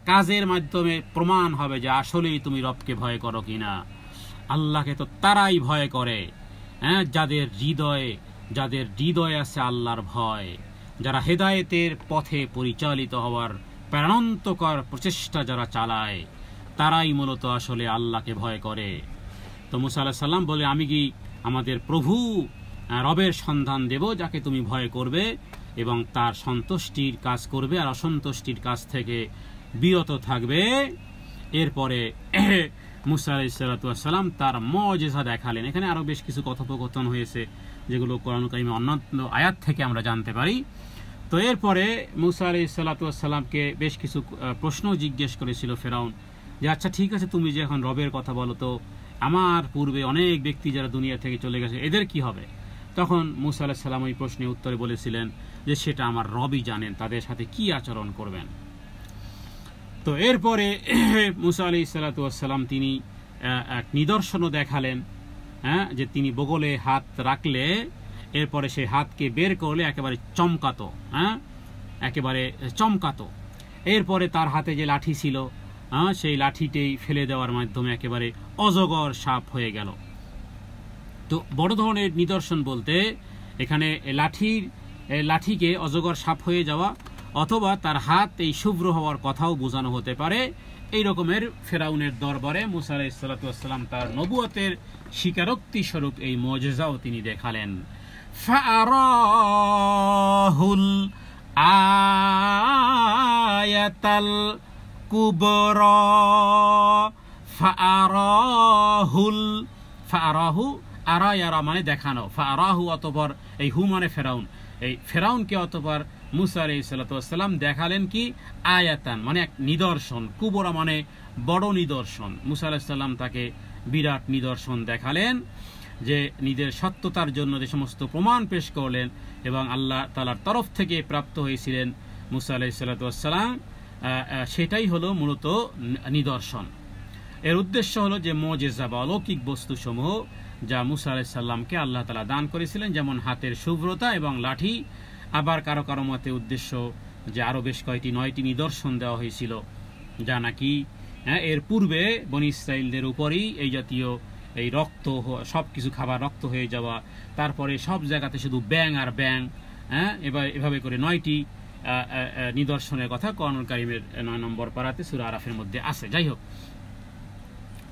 কাজের মাধ্যমে প্রমাণ হবে যে আসলেই তুমি রবকে ভয় করো কিনা। আল্লাহকে তো তারাই ভয় করে যাদের হৃদয়ে আছে আল্লাহর ভয়, যারা হেদায়েতের পথে পরিচালিত হওয়ার প্রাণান্তকর প্রচেষ্টা যারা চালায়, তারাই মূলত আসলে আল্লাহকে ভয় করে। তো মুসা আলাইহিস সালাম বলে আমি কি আমাদের প্রভু রবের সন্ধান দেব যাকে তুমি ভয় করবে এবং তার সন্তুষ্টির কাজ করবে আর অসন্তুষ্টির কাজ থেকে বিরত থাকবে। এরপরে মুসা আলাইহিস সালাম তার মুজিজা দেখালেন। এখানে আরো বেশ কিছু কথোপকথন হয়েছে যেগুলো কোরআন কারীমে অন্যান্য আয়াত থেকে আমরা জানতে পারি। তো এরপরে মুসা আলাইহিস সালামকে বেশ কিছু প্রশ্ন জিজ্ঞেস করেছিল ফেরাউন যে আচ্ছা ঠিক আছে, তুমি যে এখন রবের কথা বলো, তো আমার পূর্বে অনেক ব্যক্তি যারা দুনিয়া থেকে চলে গেছে এদের কি হবে? তখন মুসা আলাইহিস সালাম ওই প্রশ্নের উত্তরে বলেছিলেন যে সেটা আমার রবই জানেন, তাদের সাথে কি আচরণ করবেন। তো এরপরে মুসা আলাইহিস সালাম তিনি এক নিদর্শনও দেখালেন, যে তিনি বগলে হাত রাখলে এরপরে সেই হাতকে বের করলে একেবারে চমকাতো। এরপরে তার হাতে যে লাঠি ছিল সেই লাঠিতেই ফেলে দেওয়ার মাধ্যমে একেবারে অজগর সাপ হয়ে গেল। তো বড় ধরনের নিদর্শন বলতে এখানে লাঠিকে অজগর সাপ হয়ে যাওয়া অথবা তার হাত এই শুভ্র হওয়ার কথাও বোঝানো হতে পারে। এই রকমের ফেরাউনের দরবারে মুসা আলাইহিস সালাম তার নবুয়তের স্বীকারোক্তি স্বরূপ এই মুজিজাও তিনি দেখালেন। ফাআরাহুল আয়াতাল কুবরা, ফাআরাহু আরায়ারা মানে দেখানো, ফাআরাহু অতঃপর এই হু মানে ফেরাউন, এই ফেরাউনকে অতঃপর মুসা আলাইহিস সালাম দেখালেন কি আয়াতান মানে এক নিদর্শন, কুবরা মানে বড় নিদর্শন। মুসা আলাইহিস সালাম তাকে বিরাট নিদর্শন দেখালেন যে নিজের সত্যতার জন্য যে সমস্ত প্রমাণ পেশ করলেন এবং আল্লাহ তাআলার তরফ থেকে প্রাপ্ত হয়েছিলেন মুসা আলাইহিস সালাম, সেটাই হলো মূলত নিদর্শন। এর উদ্দেশ্য হলো যে মুজিজা বা অলৌকিক বস্তুসমূহ যা মুসা আলাইহিস সালামকে আল্লাহ তাআলা দান করেছিলেন, যেমন হাতের শুভ্রতা এবং লাঠি। আবার কারো কারো মতে উদ্দেশ্য যে আরো বেশ কয়েকটি 9টি নিদর্শন দেওয়া হয়েছিল যা নাকি এর পূর্বে বনী ইসরাইলদের উপরই এই জাতীয় এই রক্ত সব কিছু খাবার রক্ত হয়ে যাওয়া, তারপরে সব জায়গাতে শুধু ব্যাং আর ব্যাং। এভাবে করে 9টি নিদর্শনের কথা কোরআনুল কারীমের 9 নম্বর পারাতে সূরা আরাফের মধ্যে আছে। যাই হোক,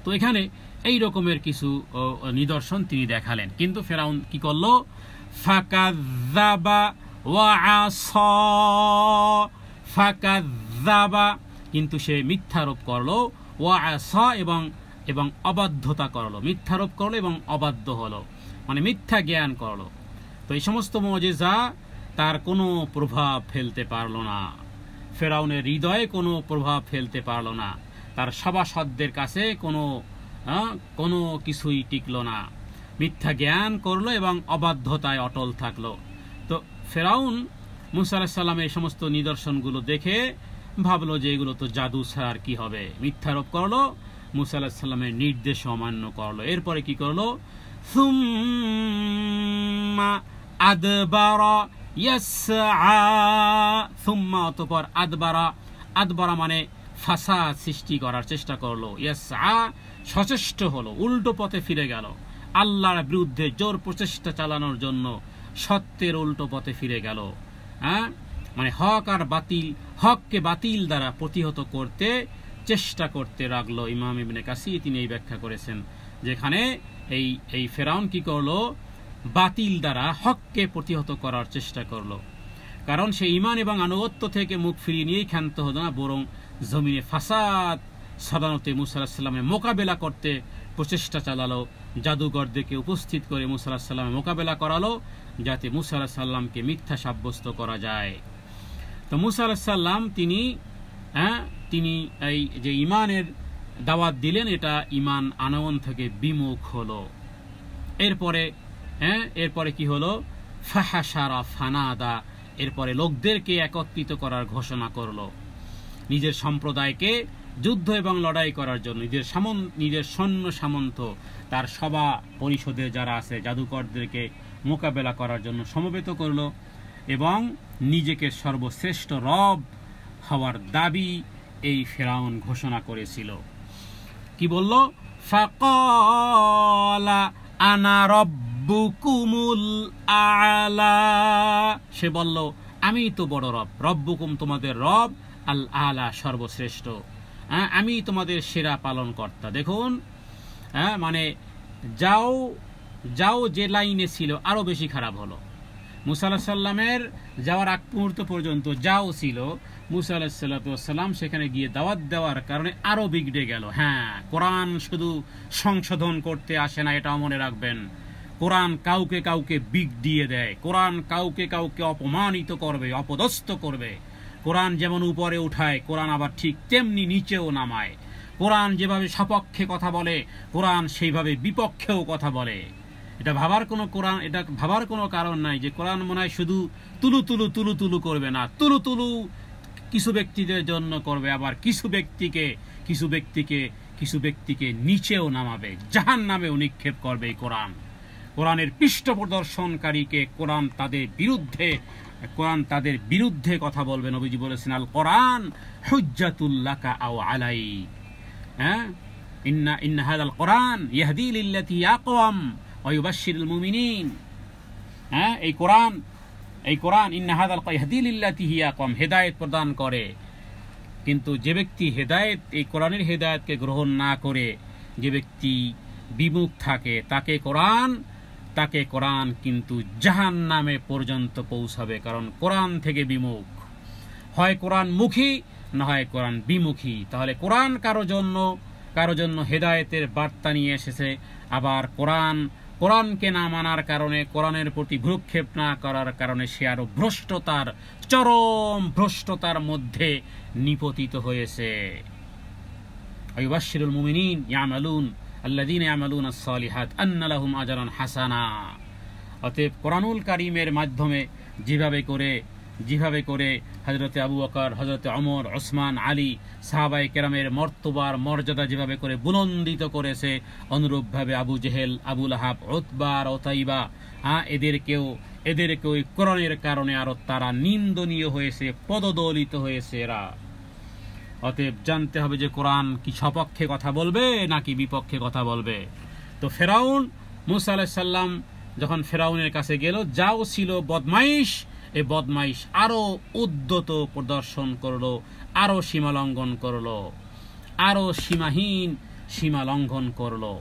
তো এখানে এই রকমের কিছু নিদর্শন তিনি দেখালেন, কিন্তু ফেরাউন কি করলো? ফাকাযযাবা ওয়া আসা, ফাকাযযাবা, কিন্তু সে মিথ্যারোপ করলো, ওয়া আসা, এবং অবাধ্যতা করলো, মিথ্যারোপ করলো এবং অবাধ্য হলো, মানে মিথ্যা জ্ঞান করলো। তো এই সমস্ত মুজিজা তার কোনো প্রভাব ফেলতে পারলো না, ফেরাউনের হৃদয়ে কোনো প্রভাব ফেলতে পারলো না, তার সভাসদদের কাছে কোনো কিছুই টিকলো না, মিথ্যা জ্ঞান করলো এবং অবাধ্যতায় অটল থাকলো। তো ফেরাউন মুসা আলাইহিস সালামের এই সমস্ত নিদর্শনগুলো দেখে ভাবলো যে এগুলো তো জাদু ছাড়া কি হবে, মিথ্যারোপ করলো, মুসা আলাইহিস সালামের নির্দেশ অমান্য করলো। এরপরে কি করলো? সুম্মা আদবারা ইয়াসআ, সুম্মা, অতঃপর আদবারা, আদবারা মানে ফাসাদ সৃষ্টি করার চেষ্টা করলো, ইয়াসআ সচেষ্ট হলো, উল্টো পথে ফিরে গেল, আল্লাহর বিরুদ্ধে জোর প্রচেষ্টা চালানোর জন্য সত্যের উল্টো পথে ফিরে গেল। মানে হক আর বাতিল, হককে বাতিল দ্বারা প্রতিহত করতে চেষ্টা করতে লাগলো। ইমাম ইবনে কাসির তিনি এই ব্যাখ্যা করেছেন, যেখানে এই ফেরাউন কি করলো? বাতিল দ্বারা হককে প্রতিহত করার চেষ্টা করলো, কারণ সে ঈমান এবং আনুগত্য থেকে মুখ ফিরিয়ে নিয়েই ক্ষান্ত হলো না, বরং জমিনে ফাসাদ সাধারণত মুসা আলাইহিস সালামের মোকাবেলা করতে প্রচেষ্টা চালালো, জাদুঘরদেরকে উপস্থিত করে মুসা আলাইহিস সালামের মোকাবেলা করালো, যাতে মুসা আলাইহিস সালামকে মিথ্যা সাব্যস্ত করা যায়। তো মুসা আলাইহিস সালাম তিনি এই যে ঈমানের দাওয়াত দিলেন, এটা ঈমান আনয়ন থেকে বিমুখ হলো। এরপরে কি হলো? ফাহাশারা ফানাদা, এরপরে লোকদেরকে একত্রিত করার ঘোষণা করলো, নিজের সম্প্রদায়কে যুদ্ধ এবং লড়াই করার জন্য, নিজের সৈন্য সামন্ত, তার সভা পরিষদে যারা আছে জাদুকরদেরকে মোকাবেলা করার জন্য সমবেত করলো, এবং নিজেকে সর্বশ্রেষ্ঠ রব হওয়ার দাবি এই ফেরাউন ঘোষণা করেছিল। কি বলল? ফাকালা আনা রব্বুকুমুল আলা, সে বলল আমি তো বড় রব, রব্বুকুম তোমাদের রব, আল আলা সর্বশ্রেষ্ঠ, আমি তোমাদের সেরা পালন কর্তা। দেখুন, মানে যাও যে লাইনে ছিল আরো বেশি খারাপ হলো। মুসা আলাইহিস সালামের যাওয়ার আগ মুহূর্ত পর্যন্ত যাও ছিল, মুসা আলাইহিস সালাম সেখানে গিয়ে দাওয়াত দেওয়ার কারণে আরো বিগড়ে গেল। কোরআন শুধু সংশোধন করতে আসে না, এটাও মনে রাখবেন। কোরআন কাউকে কাউকে বিগড়িয়ে দেয়, কোরআন কাউকে কাউকে অপমানিত করবে, অপদস্থ করবে। কোরআন যেমন উপরে উঠায়, কোরআন আবার ঠিক তেমনি নিচেও নামায়। কোরআন যেভাবে সপক্ষে কথা বলে, কোরআন সেইভাবে বিপক্ষেও কথা বলে। এটা ভাবার কোনো কারণ নাই যে কোরআন মনে হয় শুধু তুলু তুলু তুলু তুলু করবে না, তুলু তুলু কিছু ব্যক্তিদের জন্য করবে, আবার কিছু ব্যক্তিকে নিচেও নামাবে, জাহান্নামেও নিক্ষেপ করবে। এই কোরআনের পৃষ্ঠ প্রদর্শনকারীকে কোরআন তাদের বিরুদ্ধে কথা বলবে। নবীজি বলেছেন, আল কোরআন হুজ্জাতুল লাকা আও আলাইক, ইন্না হাযাল কোরআন ইয়াহদি লিল্লাতী আকওয়াম ওয়া ইউবাশশিরুল মুমিনিন। এই কোরআন ইন্না হাযাল ইয়াহদি লিল্লাতী হিয়া আকওয়াম, হেদায়েত প্রদান করে। কিন্তু যে ব্যক্তি এই কোরআনের হেদায়েতকে গ্রহণ না করে, যে ব্যক্তি বিমুখ থাকে, তাকে কোরআন কিন্তু জাহান্নামে পর্যন্ত পৌঁছাবে, কারণ কোরআন থেকে বিমুখ। হয় কোরআন মুখী, না হয় কোরআন বিমুখী। তাহলে কোরআন কারো জন্য হেদায়েতের বার্তা নিয়ে এসেছে, আবার কোরআনকে না মানার কারণে, কোরআনের প্রতি ভ্রুক্ষেপ না করার কারণে সে আরো চরম ভ্রষ্টতার মধ্যে নিপতিত হয়েছে। আইয়ুবাশশিরুল মুমিনিন আল্লাযীনা ইয়ামালুনাস সালিহাত আন্না লাহুম আজরান হাসানা। অতএব কোরআনুল কারীমের মাধ্যমে যেভাবে করে হযরতে আবু বকর, হযরতে ওমর, ওসমান, আলী সাহাবায়ে কেরামের মর্যাদা যেভাবে করে বুলন্দিত করেছে, অনুরূপভাবে আবু জেহেল, আবু লাহাব, উতবা আর উতাইবা, এদেরকেও কোরআনের কারণে আরো তারা নিন্দনীয় হয়েছে, পদদলিত হয়েছে এরা। অতএব জানতে হবে যে কোরআন কি সপক্ষে কথা বলবে নাকি বিপক্ষে কথা বলবে। তো ফেরাউন মূসা আলাইহিস সালাম যখন ফেরাউনের কাছে গেল, যাও ছিল বদমাইশ, এই বদমাইশ আরো উদ্যত প্রদর্শন করলো, আরো সীমা লঙ্ঘন করলো, আরো সীমাহীন সীমা লঙ্ঘন করলো।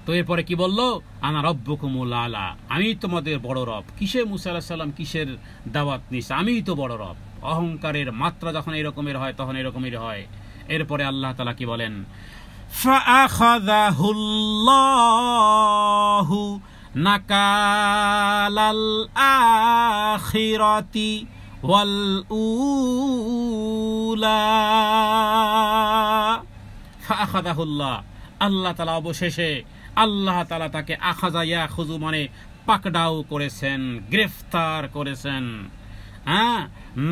তো এরপরে কি বললো? আনা রব্বুকুমুল আলা, আমি তোমাদের বড় রব। কিসে মূসা আলাইহিস সালাম কিসের দাওয়াত নিছে? আমিই তো বড় রব। অহংকারের মাত্রা যখন এরকমের হয় তখন এরকমের হয়। এরপরে আল্লাহ তাআলা কি বলেন? ফাআখাযাহুল্লাহু নাকালাল আখিরাতি ওয়াল উলা। ফাআখাযাহুল্লাহ, আল্লাহ তাআলা অবশেষে আল্লাহ তাআলা তাকে আখাযা ইয়াখুযু মানে পাকড়াও করেছেন, গ্রেফতার করেছেন,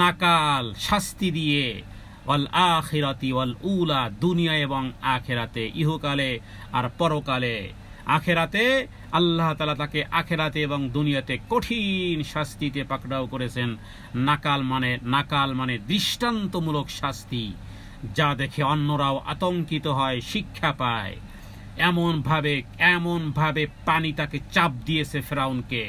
নাকাল শাস্তি দিয়ে, ওয়াল আখিরাতি ওয়াল উলা, দুনিয়া এবং আখিরাতে, ইহকালে আর পরকালে। আখিরাতে আল্লাহ তাআলা তাকে আখিরাতে এবং দুনিয়াতে কঠিন শাস্তিতে পাকড়াও করেছেন। নাকাল মানে দৃষ্টান্তমূলক শাস্তি, যা দেখে অন্যরাও আতঙ্কিত হয়, শিক্ষা পায়। এমন ভাবে পানি তাকে চাপ দিয়েছে ফেরাউনকে,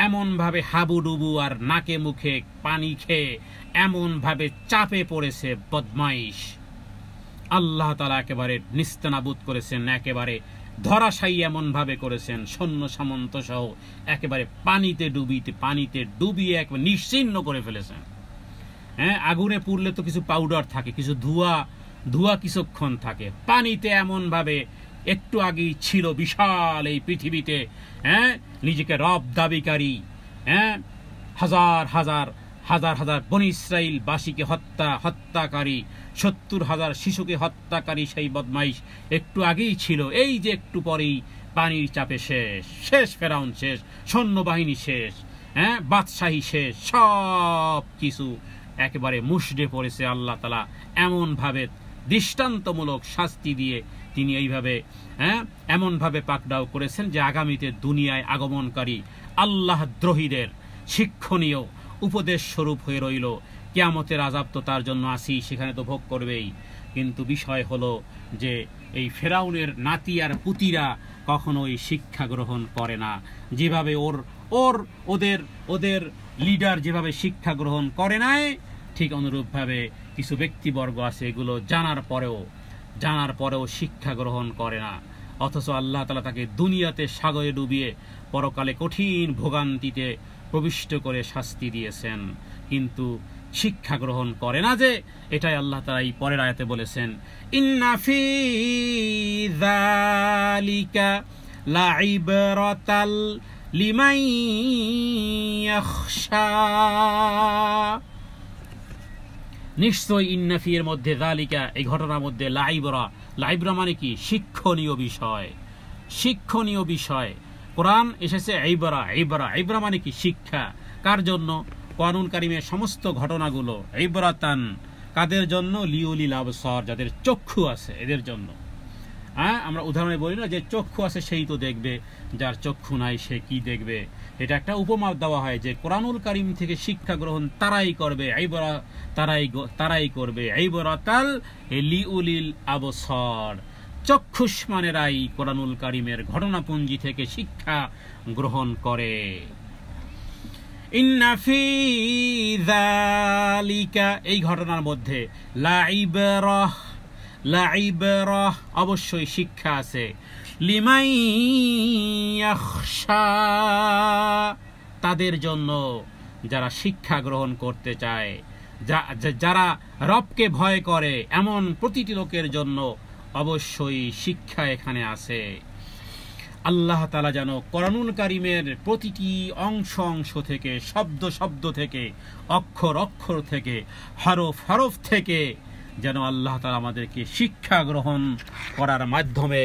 এমন ভাবে হাবুডুবু আর নাকে মুখে পানি খেয়ে এমন ভাবে চাপে পড়েছে বদমাইশ। আল্লাহ তাআলা একেবারে নিস্তেনাবুদ করেছেন, একেবারে ধরাশায়ী এমন ভাবে করেছেন, সৈন্য সামন্ত সহ একেবারে পানিতে ডুবিয়ে একবার নিশ্চিহ্ন করে ফেলেছেন। আগুনে পুড়লে তো কিছু পাউডার থাকে, কিছু ধোঁয়া কিছুক্ষণ থাকে। পানিতে এমন ভাবে, একটু আগেই ছিল বিশাল এই পৃথিবীতে নিজেকে রব দাবিকারী, হাজার হাজার বনি ইসরাইল বাসীকে হত্যাকারী, ৭০,০০০ শিশুকে হত্যাকারী সেই বদমাইশ একটু আগেই ছিল। এই যে একটু পরেই পানির চাপে শেষ ফেরাউন শেষ, সৈন্যবাহিনী শেষ, বাদশাহী শেষ, সব কিছু একেবারে মুষড়ে পড়েছে। আল্লাহ তাআলা এমন ভাবে দৃষ্টান্তমূলক শাস্তি দিয়ে তিনি এইভাবে এমন ভাবে পাকড়াও করেছেন যে আগামীতে দুনিয়ায় আগমনকারী আল্লাহ দ্রোহীদের শিক্ষণীয় উপদেশ স্বরূপ হয়ে রইল। কিয়ামতের আযাব তো তার জন্য আসি, সেখানে তো ভোগ করবেই। কিন্তু বিষয় হলো যে এই ফেরাউনের নাতি আর পুতিরা কখনোই শিক্ষা গ্রহণ করে না। যেভাবে ওদের লিডার যেভাবে শিক্ষা গ্রহণ করে নাই, ঠিক অনুরূপভাবে কিছু ব্যক্তিবর্গ আছে এগুলো জানার পরেও শিক্ষা গ্রহণ করে না। অথচ আল্লাহ তাআলা তাকে দুনিয়াতে সাগরে ডুবিয়ে পরকালে কঠিন ভোগান্তিতে প্রবিষ্ট করে শাস্তি দিয়েছেন, কিন্তু শিক্ষা গ্রহণ করে না। যে এটাই আল্লাহ তাআলা এই পরের আয়াতে বলেছেন, ইন্না ফি যালিকা লাইবরাতাল লিমান ইয়াখশা। নিশ্চয় ইন্নাফি এর মধ্যে, যালিকা এই ঘটনার মধ্যে, লাইবরা মানে কি? শিক্ষণীয় বিষয়। কোরআন এসেছে ইবরা মানে কি? শিক্ষা। কার জন্য? কোরআনুল কারীমের সমস্ত ঘটনাগুলো ইবরাতান কাদের জন্য? লিউলিল আবসার, যাদের চক্ষু আছে এদের জন্য। আমরা উদাহরণে বলি না যে চক্ষু আছে সেই তো দেখবে, যার চক্ষু নাই সে কি দেখবে। এটা একটা উপমা দেওয়া হয় যে কোরআনুল কারীম থেকে শিক্ষা গ্রহণ তারাই করবে, তারাই করবে। ইবরাতাল লিউলিল আবসার, চক্ষুষ্মানেরাই কোরআনুল কারীমের ঘটনাপুঞ্জি থেকে শিক্ষা গ্রহণ করে। ইন্না ফি যালিকা এই ঘটনার মধ্যে লাইবরাহ অবশ্যই শিক্ষা আছে। লিমান ইয়াখশা তাদের জন্য যারা শিক্ষা গ্রহণ করতে চায়, যারা রবকে ভয় করে, এমন প্রতিটি লোকের জন্য অবশ্যই শিক্ষা এখানে আছে। আল্লাহ তাআলা যেন কোরআনুল কারীমের প্রতিটি অংশ থেকে, শব্দ থেকে, অক্ষর থেকে, হরফ থেকে যেন আল্লাহ তাআলা আমাদেরকে শিক্ষা গ্রহণ করার মাধ্যমে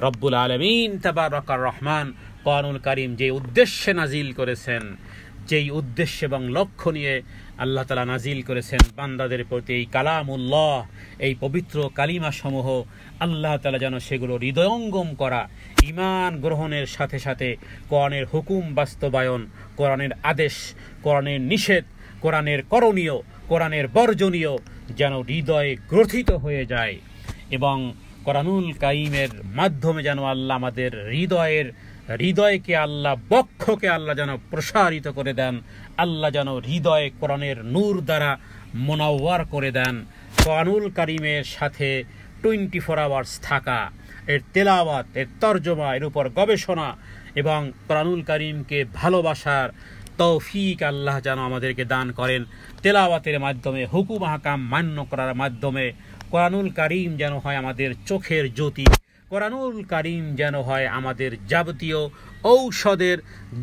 রব্বুল আলামিন তাবারাকার রহমান কোরআনুল কারীম যে উদ্দেশ্যে নাজিল করেছেন, যেই উদ্দেশ্য এবং লক্ষ্য নিয়ে আল্লাহ তাআলা নাজিল করেছেন বান্দাদের প্রতি এই কালামুল্লাহ, এই পবিত্র কালিমা সমূহ, আল্লাহ তাআলা যেন সেগুলো হৃদয়ঙ্গম করা, ঈমান গ্রহণের সাথে সাথে কোরআনের হুকুম বাস্তবায়ন, কোরআনের আদেশ, কোরআনের নিষেধ, কোরআনের করণীয়, কোরআনের বর্জনীয় যেন হৃদয়ে গ্রথিত হয়ে যায় এবং কোরআনুল কারীমের মাধ্যমে যেন আল্লাহ আমাদের হৃদয়কে আল্লাহ বক্ষকে আল্লাহ যেন প্রসারিত করে দেন, আল্লাহ যেন হৃদয়ে কোরআনের নূর দ্বারা মুনাওয়ার করে দেন। কোরআনুল কারীমের সাথে 24 আওয়ার্স থাকা, এর তেলাওয়াত, এর তরজমা, এর উপর গবেষণা এবং কোরআনুল কারীমকে ভালোবাসার তৌফিক আল্লাহ যেন আমাদেরকে দান করেন। তেলাওয়াতের মাধ্যমে, হুকুম আহকাম মান্য করার মাধ্যমে কোরআনুল কারীম যেন হয় আমাদের চোখের জ্যোতি, কোরআনুল কারীম যেন হয় আমাদের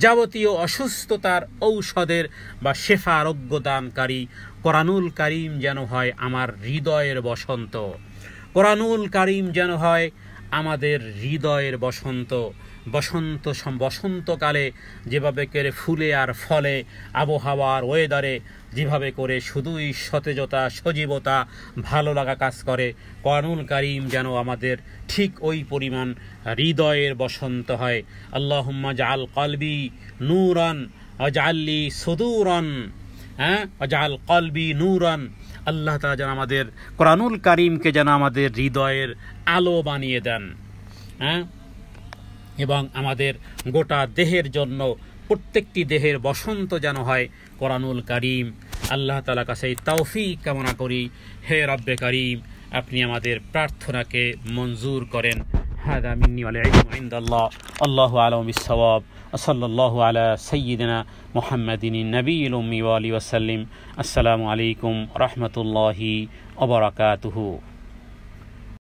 যাবতীয় অসুস্থতার ঔষধের বা শেফা আরোগ্য দানকারী। কোরআনুল কারীম যেন হয় আমার হৃদয়ের বসন্ত, কোরআনুল কারীম যেন হয় আমাদের হৃদয়ের বসন্তকালে যেভাবে করে ফুলে আর ফলে, আবহাওয়ার ওয়েদারে যেভাবে করে শুধুই সতেজতা, সজীবতা, ভালো লাগা কাজ করে, কোরআনুল কারীম যেন আমাদের ঠিক ওই পরিমাণ হৃদয়ের বসন্ত হয়। আল্লাহুম্মা জাআল কলবি নূরান ওয়াজআললি সুদূরান, ওয়াজআল কলবি নূরান। আল্লাহ তাআলা যেন আমাদের কোরআনুল কারীমকে যেন আমাদের হৃদয়ের আলো বানিয়ে দেন, এবং আমাদের গোটা দেহের জন্য, প্রত্যেকটি দেহের বসন্ত যেন হয় কোরআনুল কারীম। আল্লাহ তাআলার কাছে তৌফিক কামনা করি। হে রব্বে কারীম, আপনি আমাদের প্রার্থনাকে মঞ্জুর করেন। হাদা মিন্নি ওয়াল ইলমু ইনদাল্লাহ। আল্লাহু আ'লামু বিস-সাওয়াব। সাল্লাল্লাহু আলা সাইয়্যিদিনা মুহাম্মাদিন নবিয়্যিল উম্মি ওয়া আলিহি ওয়া সাল্লাম। আসসালামু আলাইকুম ওয়া রাহমাতুল্লাহি ওয়া বারাকাতুহু।